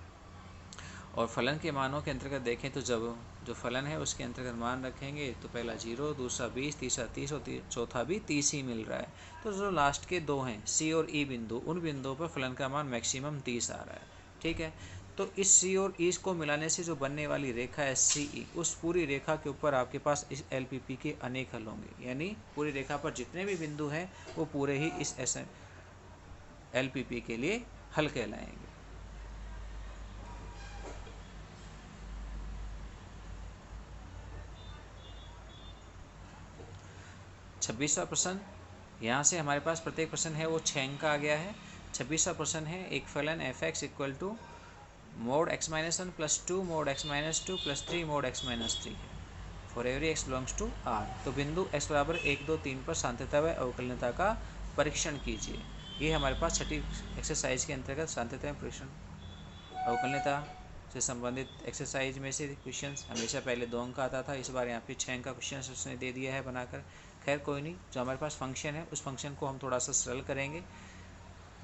और फलन के मानों के अंतर्गत देखें तो जब जो फलन है उसके अंतर्गत मान रखेंगे तो पहला 0, दूसरा 20, तीसरा 30 और चौथा भी 30 ही मिल रहा है। तो जो लास्ट के 2 हैं C और E बिंदु, उन बिंदुओं पर फलन का मान मैक्सिमम 30 आ रहा है, ठीक है। तो इस C और E को मिलाने से जो बनने वाली रेखा है CE, उस पूरी रेखा के ऊपर आपके पास इस LPP के अनेक हल होंगे। यानी पूरी रेखा पर जितने भी बिंदु हैं वो पूरे ही इस LPP के लिए हल कहलाएंगे। छब्बीसवां प्रश्न, यहाँ से हमारे पास प्रत्येक प्रश्न है वो 6 अंक का आ गया है। 26वां प्रश्न है, एक फलन f(x) = mod x-1 + 2 mod x-2 + 3 mod x-3 है for every x belongs to R। तो बिंदु x = 1, 2, 3 पर सांतत्यता व अवकलनीयता का परीक्षण कीजिए। ये हमारे पास छठी एक्सरसाइज के अंतर्गत सांतत्यता परीक्षण अवकलनीयता से संबंधित एक्सरसाइज में से क्वेश्चंस हमेशा पहले 2 अंक का आता था, इस बार यहाँ पे 6 अंक का क्वेश्चन उसने दे दिया है बनाकर। खैर कोई नहीं, जो हमारे पास फंक्शन है उस फंक्शन को हम थोड़ा सा सरल करेंगे,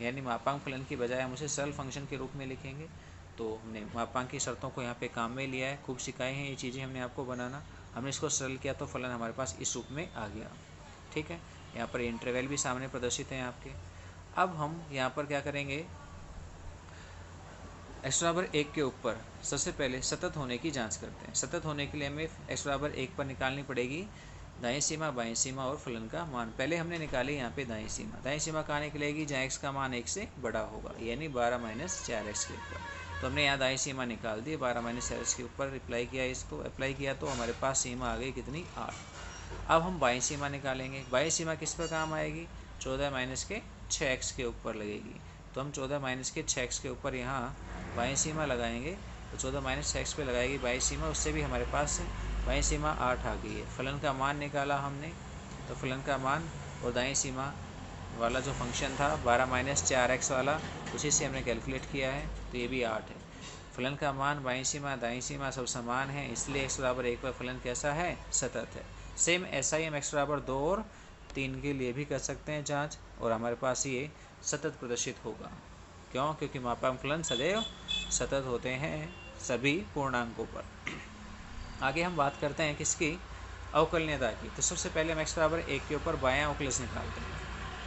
यानी मापांक फलन की बजाय हम उसे सरल फंक्शन के रूप में लिखेंगे। तो हमने मापांक की शर्तों को यहाँ पे काम में लिया है, खूब सिखाए हैं ये चीज़ें हमने आपको बनाना। हमने इसको सरल किया तो फलन हमारे पास इस रूप में आ गया, ठीक है। यहाँ पर इंटरवल भी सामने प्रदर्शित हैं आपके। अब हम यहाँ पर क्या करेंगे, x = 1 के ऊपर सबसे पहले सतत होने की जांच करते हैं। सतत होने के लिए हमें x = 1 पर निकालनी पड़ेगी दाईं सीमा, बाईं सीमा और फलन का मान। पहले हमने निकाली यहाँ पे दाईं सीमा। दाईं सीमा कहाँ निकलेगी, जहाँ x का मान 1 से बड़ा होगा, यानी 12 - 4x के ऊपर। तो हमने यहाँ दाईं सीमा निकाल दी, 12 - 4x के ऊपर अप्लाई किया, इसको अप्लाई किया तो हमारे पास सीमा आ गई कितनी, 8। अब हम बाईं सीमा निकालेंगे। बाईं सीमा किस पर काम आएगी, 14 - 6x के ऊपर लगेगी। तो हम 14 - 6x के ऊपर यहाँ बाईं सीमा लगाएंगे, तो 14 - 6x पे लगाएगी बाईं सीमा, उससे भी हमारे पास बाईं सीमा 8 आ गई है। फलन का मान निकाला हमने, तो फलन का मान और दाईं सीमा वाला जो फंक्शन था 12 - 4x वाला, उसी से हमने कैलकुलेट किया है, तो ये भी 8 है। फलन का मान, बाईं सीमा, दाईं सीमा सब समान है, इसलिए x = 1 पर फलन कैसा है, सतत है। सेम ऐसा ही हम x = 2 और 3 के लिए भी कर सकते हैं जांच, और हमारे पास ये सतत प्रदर्शित होगा। क्यों, क्योंकि मापांक फलन सदैव सतत होते हैं सभी पूर्णांकों पर। आगे हम बात करते हैं किसकी, अवकलनीयता की। तो सबसे पहले हम x = 1 के ऊपर बायां अवकलज निकालते हैं,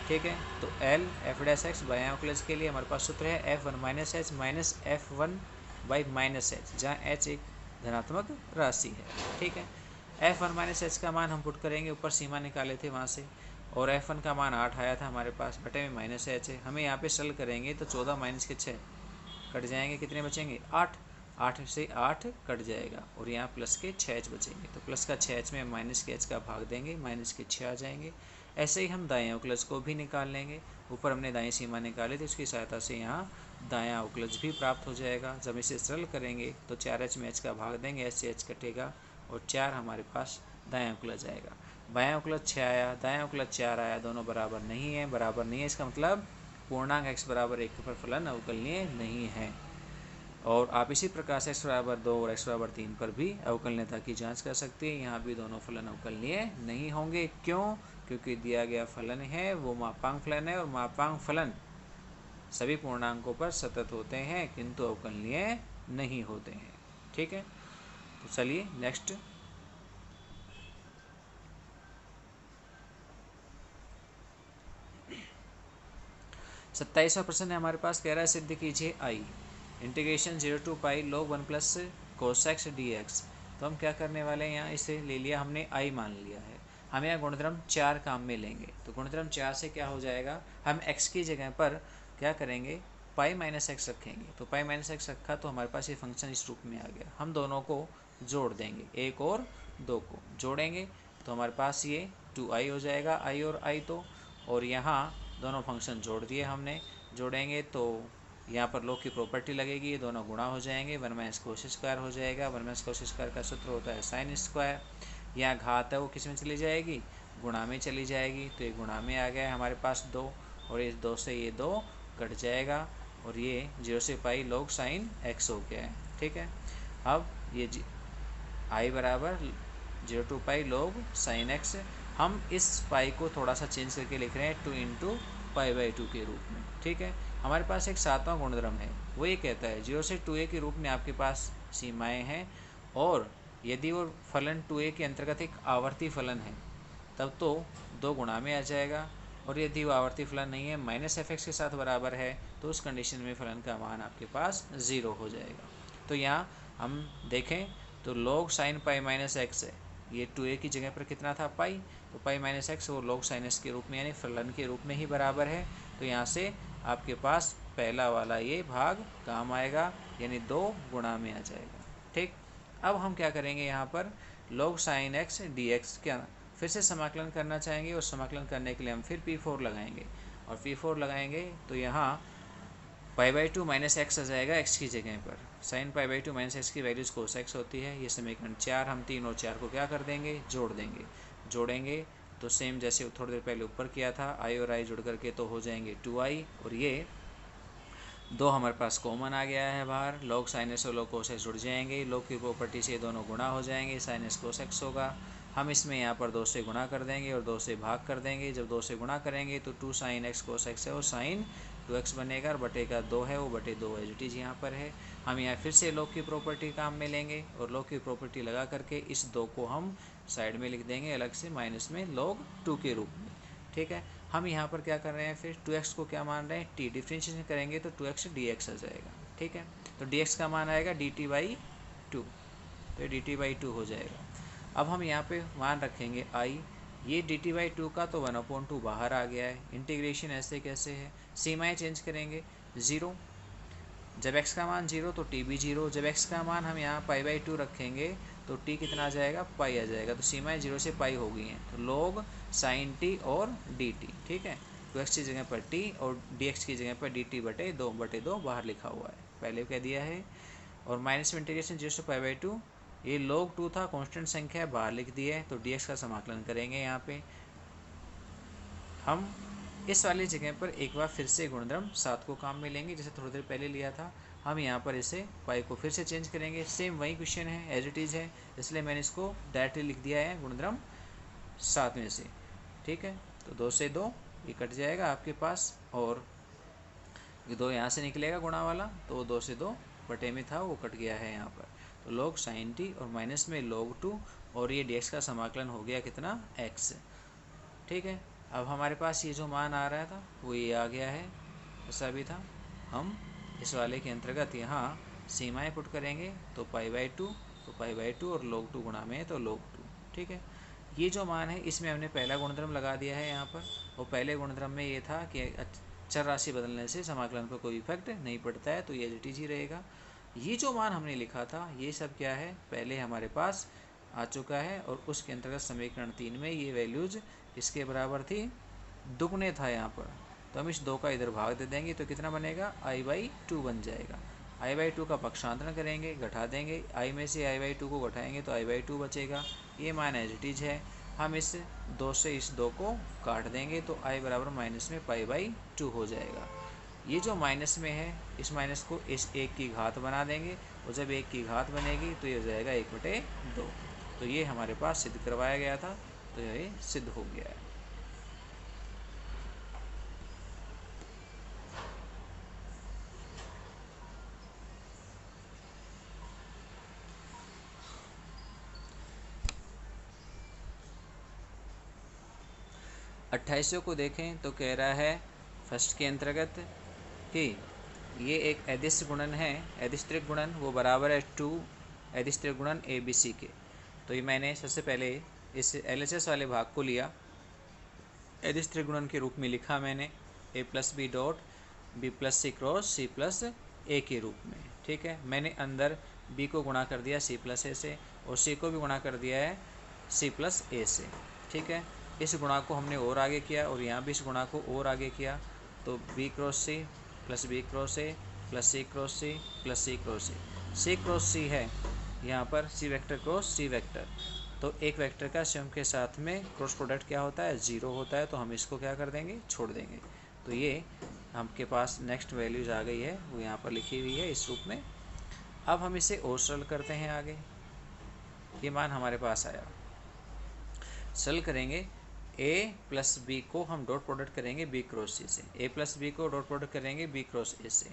ठीक है। तो L f'(x) बायां अवकलज के लिए हमारे पास सूत्र है f1 - h minus f1 - h, जहाँ h एक धनात्मक राशि है, ठीक है। f1 - h का मान हम पुट करेंगे, ऊपर सीमा निकाले थे वहाँ से, और f1 का मान 8 आया था हमारे पास, बटे में -h है। हमें यहाँ पे सरल करेंगे तो 14 - 6 कट जाएंगे, कितने बचेंगे, 8। 8 से 8 कट जाएगा और यहाँ प्लस के 6h बचेंगे। तो प्लस का 6h में माइनस के h का भाग देंगे, माइनस के 6 आ जाएंगे। ऐसे ही हम दाएं अवकलज को भी निकाल लेंगे। ऊपर हमने दाएं सीमा निकाली थी, उसकी सहायता से यहाँ दायां अवकलज भी प्राप्त हो जाएगा। जब इसे सरल करेंगे तो 4h में h का भाग देंगे, h से h कटेगा और 4 हमारे पास दायां अवकलज आएगा। बायां अवकलज 6 आया, दायां अवकलज 4 आया, दोनों बराबर नहीं है। बराबर नहीं है इसका मतलब पूर्णांक x बराबर 1 पर फलन अवकलनीय नहीं है। और आप इसी प्रकार से x बराबर 2 और x बराबर 3 पर भी अवकलनीयता की जांच कर सकते हैं। यहाँ भी दोनों फलन अवकलनीय नहीं होंगे। क्यों? क्योंकि दिया गया फलन है वो मापांक फलन है और मापांक फलन सभी पूर्णांकों पर सतत होते हैं किंतु अवकलनीय नहीं होते हैं। ठीक है, तो चलिए नेक्स्ट। 27वां प्रश्न है हमारे पास, कह रहा है सिद्ध कीजिए I integration 0 to pi log 1 plus cos x d x. तो हम क्या करने वाले हैं, यहाँ इसे ले लिया हमने आई मान लिया है। हम यहाँ गुणधर्म 4 काम में लेंगे। तो गुणधर्म 4 से क्या हो जाएगा, हम x की जगह पर क्या करेंगे, पाई माइनस एक्स रखेंगे। तो पाई माइनस एक्स रखा तो हमारे पास ये फंक्शन इस रूप में आ गया। हम दोनों को जोड़ देंगे, 1 और 2 को जोड़ेंगे तो हमारे पास ये 2i हो जाएगा, i और i तो। और यहाँ दोनों फंक्शन जोड़ दिए हमने। जोड़ेंगे तो यहाँ पर log की प्रॉपर्टी लगेगी, ये दोनों गुणा हो जाएंगे, 1 माइनस कोस स्क्वायर हो जाएगा। 1 माइनस कोस स्क्वायर का सूत्र होता है साइन स्क्वायर। यहाँ घात है वो किस में चली जाएगी, गुणा में चली जाएगी। तो ये गुणा में आ गया है हमारे पास 2 और इस 2 से ये 2 कट जाएगा और ये 0 से पाई log साइन x हो गया है। ठीक है, अब ये i बराबर 0 to pi log sine x। हम इस पाई को थोड़ा सा चेंज करके लिख रहे हैं 2 इंटू पाई बाई 2 के रूप में। ठीक है, हमारे पास एक 7वां गुणधर्म है, वो ये कहता है 0 से 2a के रूप में आपके पास सीमाएं हैं और यदि वो फलन 2a के अंतर्गत एक आवर्ती फलन है तब तो 2 गुणा में आ जाएगा। और यदि वो आवर्ती फलन नहीं है, माइनस एफ एक्स के साथ बराबर है, तो उस कंडीशन में फलन का मान आपके पास 0 हो जाएगा। तो यहाँ हम देखें तो log sine pi minus x है, ये 2a की जगह पर कितना था पाई, तो पाई माइनस एक्स वो log साइन एक्स के रूप में यानी फलन के रूप में ही बराबर है। तो यहाँ से आपके पास पहला वाला ये भाग काम आएगा यानी 2 गुणा में आ जाएगा। ठीक, अब हम क्या करेंगे, यहाँ पर log sine x d x क्या फिर से समाकलन करना चाहेंगे और समाकलन करने के लिए हम फिर P4 लगाएंगे और P4 लगाएंगे तो यहाँ पाई बाई 2 माइनस एक्स आ जाएगा x की जगह पर। Sine pi by 2 minus x की वैल्यूज कोस एक्स होती है। ये समीकरण 4, हम 3 और 4 को क्या कर देंगे, जोड़ देंगे। जोड़ेंगे तो सेम जैसे थोड़ी देर पहले ऊपर किया था, i और i जुड़ करके तो हो जाएंगे 2i और ये 2 हमारे पास कॉमन आ गया है बाहर। log साइन एस और log कोस एक्स जुड़ जाएंगे, log की प्रॉपर्टी से दोनों गुणा हो जाएंगे, साइन एस कोस एक्स होगा। हम इसमें यहाँ पर 2 से गुणा कर देंगे और 2 से भाग कर देंगे। जब 2 से गुणा करेंगे तो 2 साइन एक्स कोस एक्स है और साइन 2x बनेगा और बटे का 2 है वो बटे 2 एज इट इज यहाँ पर है। हम यहाँ फिर से log की प्रॉपर्टी काम में लेंगे और log की प्रॉपर्टी लगा करके इस 2 को हम साइड में लिख देंगे अलग से माइनस में log 2 के रूप में। ठीक है, हम यहाँ पर क्या कर रहे हैं, फिर 2x को क्या मान रहे हैं, t डिफ्रेंशिएशन करेंगे तो 2x dx आ जाएगा। ठीक है, तो dx का मान आएगा dt बाई 2, तो ये dt बाई 2 हो जाएगा। अब हम यहाँ पे मान रखेंगे i, ये dt बाई 2 का तो 1/2 बाहर आ गया है। इंटीग्रेशन ऐसे कैसे है, सीमाएं चेंज करेंगे। 0 जब x का मान 0 तो t भी 0। जब x का मान हम यहाँ पाई बाई 2 रखेंगे तो t कितना आ जाएगा, पाई आ जाएगा। तो सीमाएं 0 से पाई हो गई हैं तो log साइन t और dt। ठीक है, 2x की जगह पर t और dx की जगह पर dt बटे 2 बाहर लिखा हुआ है, पहले कह दिया है। और माइनस में इंटीग्रेशन 0 से पाई बाई 2, ये log 2 था, कांस्टेंट संख्या है, बाहर लिख दिया है। तो dx का समाकलन करेंगे। यहाँ पे हम इस वाली जगह पर एक बार फिर से गुणधर्म 7 को काम में लेंगे जैसे थोड़ी देर पहले लिया था। हम यहाँ पर इसे पाई को फिर से चेंज करेंगे, सेम वही क्वेश्चन है, एज इट इज़ है, इसलिए मैंने इसको डायरेक्टली लिख दिया है गुणधर्म 7 में से। ठीक है, तो 2 से 2 ये कट जाएगा आपके पास और ये 2 यहाँ से निकलेगा गुणा वाला, तो 2 से 2 बटे में था वो कट गया है यहाँ पर। तो log साइन t और माइनस में log 2 और ये dx का समाकलन हो गया कितना, x। ठीक है, अब हमारे पास ये जो मान आ रहा था वो ये आ गया है, ऐसा भी था। हम इस वाले के अंतर्गत यहाँ सीमाएं पुट करेंगे तो पाई बाई 2, तो पाई बाई 2 और log 2 गुणा में है तो log 2। ठीक है, ये जो मान है इसमें हमने पहला गुणधर्म लगा दिया है यहाँ पर। और पहले गुणधर्म में ये था कि चर राशि बदलने से समाकलन पर कोई इफेक्ट नहीं पड़ता है, तो ये एज इट इज ही रहेगा। ये जो मान हमने लिखा था ये सब क्या है, पहले हमारे पास आ चुका है और उसके अंतर्गत समीकरण 3 में ये वैल्यूज इसके बराबर थी, दुगने था यहाँ पर, तो हम इस 2 का इधर भाग दे देंगे तो कितना बनेगा, i/2 बन जाएगा। i/2 का पक्षांतरण करेंगे, घटा देंगे, i में से i/2 को घटाएंगे तो i/2 बचेगा। ये मान एज इट इज है। हम इस 2 से इस 2 को काट देंगे तो i बराबर माइनस में π/2 हो जाएगा। ये जो माइनस में है इस माइनस को इस 1 की घात बना देंगे और जब 1 की घात बनेगी तो ये हो जाएगा 1/2। तो ये हमारे पास सिद्ध करवाया गया था, तो ये सिद्ध हो गया है। अट्ठाईसों को देखें तो कह रहा है फर्स्ट के अंतर्गत कि ये एक अदिश गुणन है, अदिश त्रिक गुणन, वो बराबर है 2 अदिश त्रिक गुणन ABC के। तो ये मैंने सबसे पहले इस LHS वाले भाग को लिया, अदिश त्रिक गुणन के रूप में लिखा मैंने a+b dot b+c cross c+a के रूप में। ठीक है, मैंने अंदर b को गुणा कर दिया c+a से और c को भी गुणा कर दिया है c+a से। ठीक है, इस गुणा को हमने और आगे किया और यहाँ भी इस गुणा को और आगे किया, तो b cross c plus b cross a plus c cross c plus c cross c cross c है यहाँ पर c vector cross c vector, तो एक वेक्टर का स्वयं के साथ में क्रॉस प्रोडक्ट क्या होता है, 0 होता है, तो हम इसको क्या कर देंगे, छोड़ देंगे। तो ये आपके पास नेक्स्ट वैल्यूज आ गई है, वो यहाँ पर लिखी हुई है इस रूप में। अब हम इसे और सरल करते हैं आगे, ये मान हमारे पास आया, सरल करेंगे a+b को हम डॉट प्रोडक्ट करेंगे b क्रॉस c से, a+b को डॉट प्रोडक्ट करेंगे b क्रॉस a से,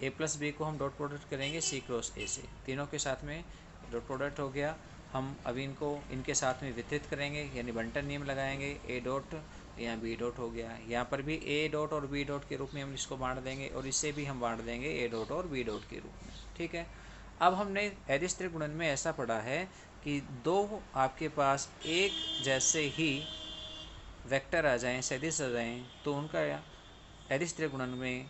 a+b को हम डॉट प्रोडक्ट करेंगे c क्रॉस a से, तीनों के साथ में डॉट प्रोडक्ट हो गया। हम अब इनको इनके साथ में वितरित करेंगे यानी बंटन नियम लगाएंगे, a डॉट यहाँ b डॉट हो गया, यहाँ पर भी a डॉट और b डॉट के रूप में हम इसको बांट देंगे और इससे भी हम बांट देंगे a डॉट और b डॉट के रूप में। ठीक है, अब हमने अदिश त्रिक गुणन में ऐसा पढ़ा है कि दो आपके पास एक जैसे ही वेक्टर आ जाएं, सदिश आ जाएं, तो उनका अदिश त्रिक गुणन में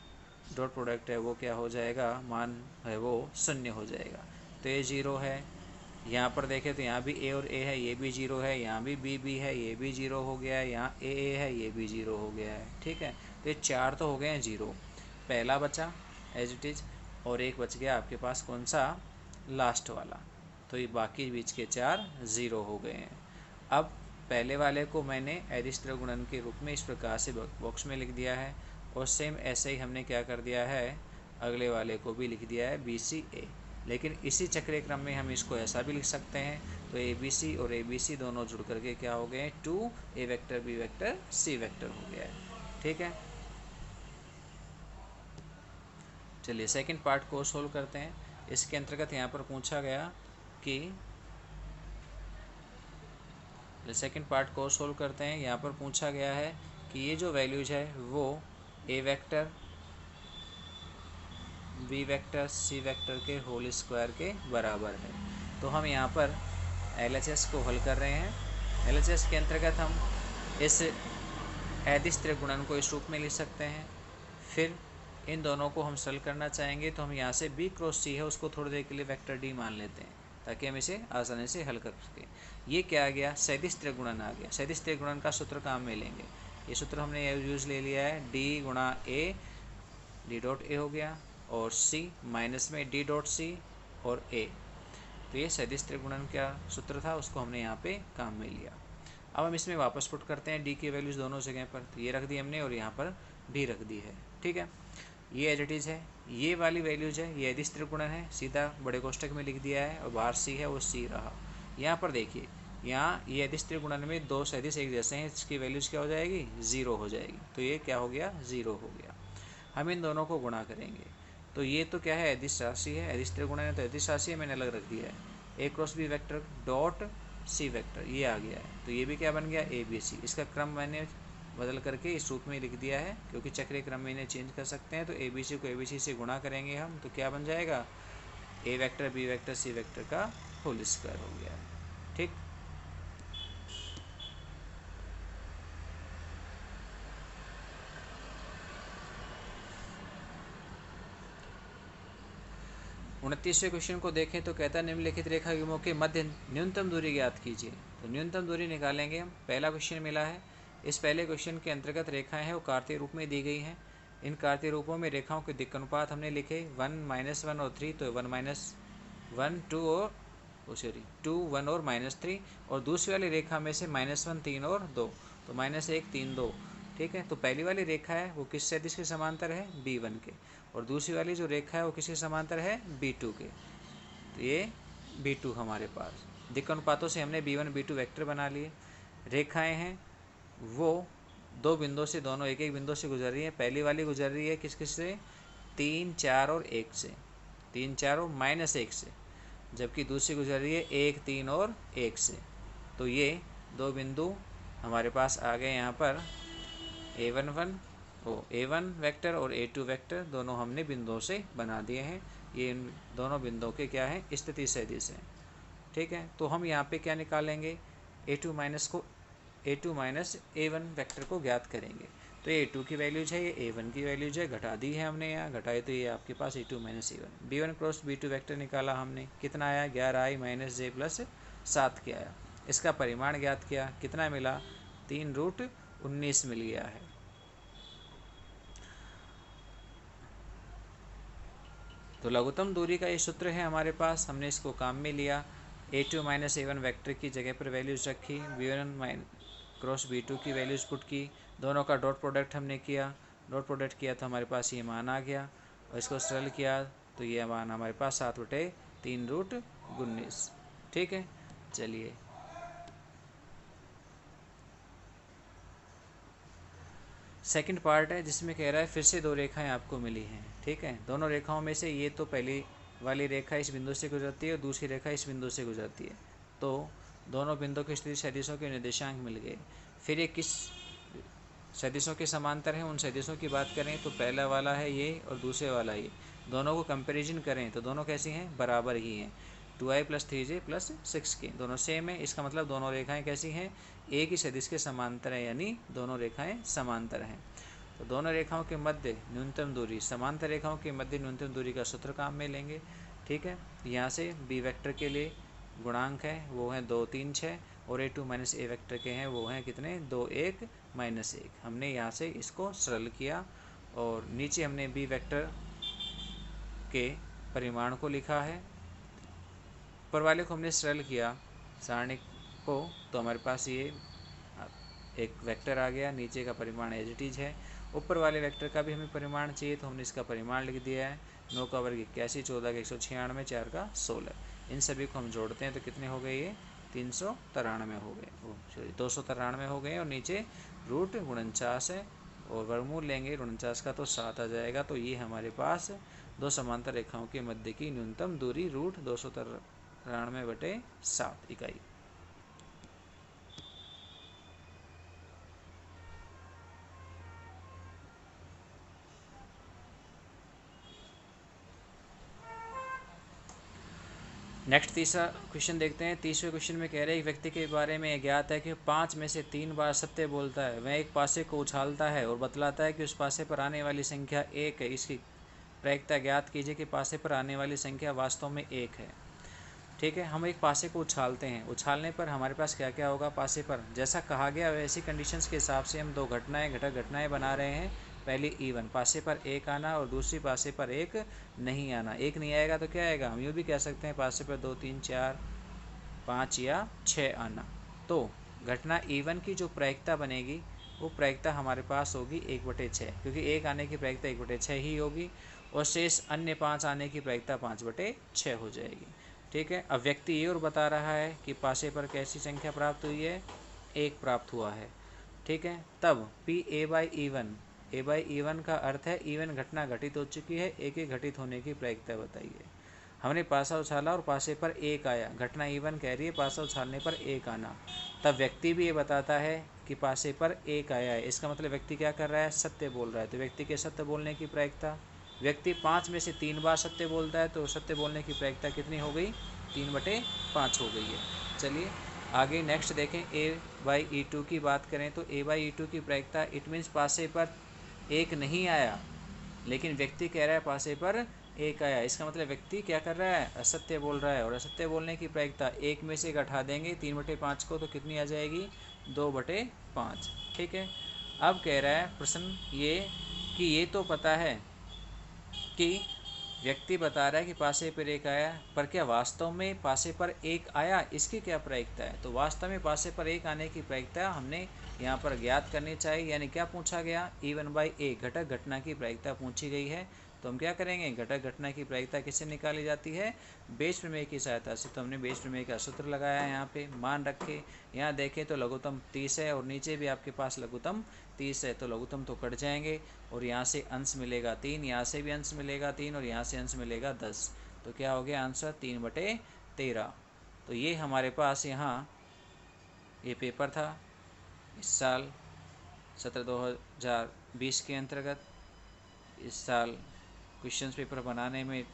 डॉट प्रोडक्ट है वो क्या हो जाएगा, मान है वो 0 हो जाएगा। तो ये 0 है, यहाँ पर देखें तो यहाँ भी a और a है, ये भी 0 है, यहाँ भी b है, ये भी 0 हो गया है, यहाँ a है, ये भी 0 हो गया है। ठीक है, तो ये 4 तो हो गए हैं 0, पहला बचा एज इट इज और एक बच गया आपके पास कौन सा, लास्ट वाला, तो ये बाकी बीच के 4 0 हो गए हैं। अब पहले वाले को मैंने अदिश त्रिक गुणन के रूप में इस प्रकार से बॉक्स में लिख दिया है और सेम ऐसे ही हमने क्या कर दिया है, अगले वाले को भी लिख दिया है BCA, लेकिन इसी चक्रीय क्रम में हम इसको ऐसा भी लिख सकते हैं, तो ABC और ABC दोनों जुड़ करके क्या हो गए, 2 A vector B vector C vector हो गया है। ठीक है, चलिए सेकंड पार्ट को सोल्व करते हैं। इसके अंतर्गत यहाँ पर पूछा गया कि सेकंड पार्ट को सोल्व करते हैं, यहाँ पर पूछा गया है कि ये जो वैल्यूज है वो A vector B vector C vector के होल स्क्वायर के बराबर है। तो हम यहाँ पर LHS को हल कर रहे हैं। LHS के अंतर्गत हम इस अदिश त्रिक गुणन को इस रूप में लिख सकते हैं, फिर इन दोनों को हम सरल करना चाहेंगे तो हम यहाँ से B क्रॉस C है उसको थोड़ी देर के लिए वेक्टर D मान लेते हैं ताकि हम इसे आसानी से हल कर सकें। ये क्या आ गया, सदिश त्रिक गुणन आ गया। सदिश त्रिक गुणन का सूत्र काम में लेंगे, ये सूत्र हमने यूज ले लिया है, D गुणा A, D डॉट A हो गया और C माइनस में D डॉट C और A, तो ये सदिश त्रिक गुणन का सूत्र था, उसको हमने यहाँ पे काम में लिया। अब हम इसमें वापस पुट करते हैं D की वैल्यूज़ दोनों जगह पर, तो ये रख दी हमने और यहाँ पर भी रख दी है। ठीक है, ये एज इट इज़ है, ये वाली वैल्यूज है, ये अदिश त्रिक गुणन है, सीधा बड़े कोष्टक में लिख दिया है और बाहर C है वो C रहा। यहाँ पर देखिए, यहाँ ये अदिश त्रिक गुणन में दो सदिश एक जैसे हैं, इसकी वैल्यूज क्या हो जाएगी, 0 हो जाएगी, तो ये क्या हो गया, 0 हो गया। हम इन दोनों को गुणा करेंगे, तो ये तो क्या है, अदिश राशि है, अदिश त्रिक गुणन है तो अदिश राशि है, मैंने अलग रख दिया है। A cross B vector dot C vector ये आ गया है, तो ये भी क्या बन गया, ABC। इसका क्रम मैंने बदल करके इस रूप में लिख दिया है क्योंकि चक्रीय क्रम में इन्हें चेंज कर सकते हैं। तो ABC को ABC से गुणा करेंगे हम, तो क्या बन जाएगा, A vector B vector C vector का होल स्क्वायर हो गया। ठीक, 29वें क्वेश्चन को देखें तो कहता है निम्नलिखित रेखा युग्मों के मध्य न्यूनतम दूरी ज्ञात कीजिए। तो न्यूनतम दूरी निकालेंगे हम। पहला क्वेश्चन मिला है, इस पहले क्वेश्चन के अंतर्गत रेखाएं हैं वो कार्तीय रूप में दी गई हैं। इन कार्तीय रूपों में रेखाओं के दिक् अनुपात हमने लिखे 1, -1 और 3, तो 1, -1, 2 और 2, 1 और -3। और दूसरी वाली रेखा में से -1, 3 और 2, तो -1, 3, 2। ठीक है, तो पहली वाली रेखा है वो किस सदिश के समांतर है? B1 के। और दूसरी वाली जो रेखा है वो किसके समांतर है? B2 के। तो ये B2 हमारे पास दिक् अनुपातों से हमने B1 B2 वेक्टर बना लिए। रेखाएं हैं वो दो बिंदुओं से, दोनों एक एक बिंदु से गुजर रही है। पहली वाली गुजर रही है किस किस से? 3, 4 और 1 से, 3, 4 और -1 से, जबकि दूसरी गुजर रही है 1, 3 और 1 से। तो ये दो बिंदु हमारे पास आ गए यहाँ पर A1 वेक्टर और A2 वेक्टर, दोनों हमने बिंदुओं से बना दिए हैं। ये इन दोनों बिंदुओं के क्या है? स्थिति सदिश हैं। ठीक है, तो हम यहाँ पे क्या निकालेंगे? A2 माइनस A1 वेक्टर को ज्ञात करेंगे। तो ये A2 की वैल्यूज है, ये A1 की वैल्यूज है, घटा दी है हमने, यहाँ घटाई तो ये आपके पास A2 minus A1। B1 cross B2 vector निकाला हमने, कितना आया? 11i माइनस j प्लस 7 के आया। इसका परिमाण ज्ञात किया, कितना मिला? 3√19 मिल गया है। तो लघुत्तम दूरी का ये सूत्र है हमारे पास, हमने इसको काम में लिया। A2 माइनस A1 वेक्टर की जगह पर वैल्यूज रखी, B1 क्रॉस B2 की वैल्यूज पुट की, दोनों का डॉट प्रोडक्ट हमने किया। डॉट प्रोडक्ट किया तो हमारे पास ये मान आ गया, और इसको सरल किया तो ये मान हमारे पास 7/3√19। ठीक है, चलिए सेकंड पार्ट है जिसमें कह रहा है फिर से दो रेखाएं आपको मिली हैं। ठीक है, दोनों रेखाओं में से ये तो पहली वाली रेखा इस बिंदु से गुजरती है और दूसरी रेखा इस बिंदु से गुजरती है। तो दोनों बिंदुओं की स्थिति सदिशों के निर्देशांक मिल गए। फिर ये किस सदिशों के समांतर हैं, उन सदिशों की बात करें तो पहला वाला है ये और दूसरे वाला ये, दोनों को कंपेरिजन करें तो दोनों कैसी हैं? बराबर ही हैं। 2i + 3j + 6k दोनों सेम है। इसका मतलब दोनों रेखाएं कैसी हैं? एक ही सदिश के समांतर है, यानी दोनों रेखाएं समांतर हैं। तो दोनों रेखाओं के मध्य न्यूनतम दूरी, समांतर रेखाओं के मध्य न्यूनतम दूरी का सूत्र काम में लेंगे। ठीक है, यहाँ से B वेक्टर के लिए गुणांक है वो हैं 2, 3, 6, और A2 माइनस A वेक्टर के हैं वो हैं कितने? 2, 1, -1। हमने यहाँ से इसको सरल किया और नीचे हमने B वेक्टर के परिमाण को लिखा है। ऊपर वाले को हमने सरल किया सारणी को, तो हमारे पास ये एक वेक्टर आ गया, नीचे का परिमाण एज इट इज है। ऊपर वाले वेक्टर का भी हमें परिमाण चाहिए तो हमने इसका परिमाण लिख दिया है। 9 का वर्ग 81, 14 का 196, 4 का 16। इन सभी को हम जोड़ते हैं तो कितने हो गए? ये 393 हो गए, 293 हो गए। और नीचे √49 है और वर्गमूल लेंगे 49 का तो 7 आ जाएगा। तो ये हमारे पास दो समांतर रेखाओं के मध्य की न्यूनतम दूरी √293/7 इकाई। नेक्स्ट तीसरा क्वेश्चन देखते हैं। 30वें क्वेश्चन में कह रहे हैं एक व्यक्ति के बारे में ज्ञात है कि 5 में से 3 बार सत्य बोलता है। वह एक पासे को उछालता है और बतलाता है कि उस पासे पर आने वाली संख्या 1 है। इसकी प्रायिकता ज्ञात कीजिए कि पासे पर आने वाली संख्या वास्तव में 1 है। ठीक है, हम एक पासे को उछालते हैं, उछालने पर हमारे पास क्या क्या होगा? पासे पर जैसा कहा गया वैसी कंडीशंस के हिसाब से हम दो घटक घटनाएं बना रहे हैं। पहली E1 पासे पर 1 आना और दूसरी पासे पर 1 नहीं आना। 1 नहीं आएगा तो क्या आएगा? हम यूँ भी कह सकते हैं पासे पर 2, 3, 4, 5 या 6 आना। तो घटना E1 की जो प्रायिकता बनेगी वो प्रायिकता हमारे पास होगी 1/6, क्योंकि 1 आने की प्रायिकता 1/6 ही होगी और शेष अन्य 5 आने की प्रायिकता 5/6 हो जाएगी। ठीक है, अब व्यक्ति ये और बता रहा है कि पासे पर कैसी संख्या प्राप्त हुई है? 1 प्राप्त हुआ है। ठीक है, तब A/E1 का अर्थ है E1 घटना घटित हो चुकी है, A के घटित होने की प्रायिकता बताइए। हमने पासा उछाला और पासे पर 1 आया, घटना E1 कह रही है पासा उछालने पर 1 आना। तब व्यक्ति भी ये बताता है कि पासे पर 1 आया है। इसका मतलब व्यक्ति क्या कर रहा है? सत्य बोल रहा है। तो व्यक्ति के सत्य बोलने की प्रायिकता, व्यक्ति 5 में से 3 बार सत्य बोलता है तो सत्य बोलने की प्रायिकता कितनी हो गई? 3/5 हो गई है। चलिए आगे नेक्स्ट देखें। A/E2 की बात करें तो A/E2 की प्रायिकता, इट मीन्स पासे पर 1 नहीं आया, लेकिन व्यक्ति कह रहा है पासे पर एक आया, इसका मतलब व्यक्ति क्या कर रहा है, असत्य बोल रहा है। और असत्य बोलने की प्रायिकता एक में से एक हटा देंगे 3/5 को, तो कितनी आ जाएगी, 2/5। ठीक है। अब कह रहा है प्रश्न ये कि ये तो पता है कि व्यक्ति बता रहा है कि पासे पर एक आया, पर क्या वास्तव में पासे पर एक आया, इसकी क्या प्रायिकता है। तो वास्तव में पासे पर एक आने की प्रायिकता हमने यहाँ पर ज्ञात करनी चाहिए। यानी क्या पूछा गया, E1/a घटक घटना की प्रायिकता पूछी गई है। तो हम क्या करेंगे, घटक घटना की प्रायिकता किससे निकाली जाती है, बेज प्रमेय की सहायता से। तो हमने बेज प्रमेय का सूत्र लगाया है यहाँ पे, मान रखे। यहाँ देखें तो लघुत्तम 30 है और नीचे भी आपके पास लघुत्तम 30 है, तो लघुत्तम तो कट जाएंगे और यहाँ से अंश मिलेगा 3, यहाँ से भी अंश मिलेगा 3 और यहाँ से अंश मिलेगा 10। तो क्या हो गया आंसर, 3/13। तो ये हमारे पास यहाँ ये पेपर था इस साल सत्र 2020 के अंतर्गत। इस साल क्वेश्चंस पेपर बनाने में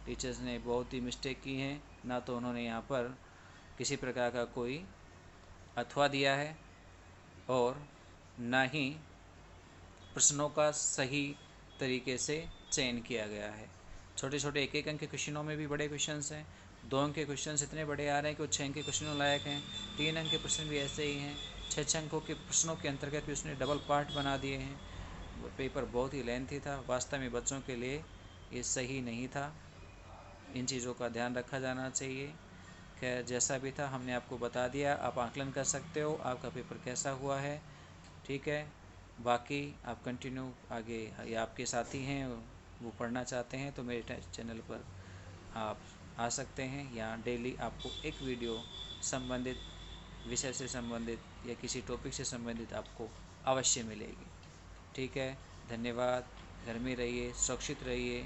टीचर्स ने बहुत ही मिस्टेक की हैं। ना तो उन्होंने यहाँ पर किसी प्रकार का कोई अथवा दिया है और ना ही प्रश्नों का सही तरीके से चयन किया गया है। छोटे छोटे एक एक अंक के क्वेश्चनों में भी बड़े क्वेश्चंस हैं। 2 अंक के क्वेश्चंस इतने बड़े आ रहे हैं कि वो 6 अंक के क्वेश्चनों लायक हैं। 3 अंक के प्रश्न भी ऐसे ही हैं। 6 अंकों के प्रश्नों के अंतर्गत भी उसने डबल पार्ट बना दिए हैं। पेपर बहुत ही लेंथी था, वास्तव में बच्चों के लिए ये सही नहीं था। इन चीज़ों का ध्यान रखा जाना चाहिए। खैर जैसा भी था हमने आपको बता दिया, आप आकलन कर सकते हो आपका पेपर कैसा हुआ है। ठीक है, बाकी आप कंटिन्यू आगे, या आपके साथी हैं वो पढ़ना चाहते हैं तो मेरे चैनल पर आप आ सकते हैं। यहाँ डेली आपको एक वीडियो संबंधित विषय से संबंधित या किसी टॉपिक से संबंधित आपको अवश्य मिलेगी। ठीक है, धन्यवाद। घर में रहिए, सुरक्षित रहिए,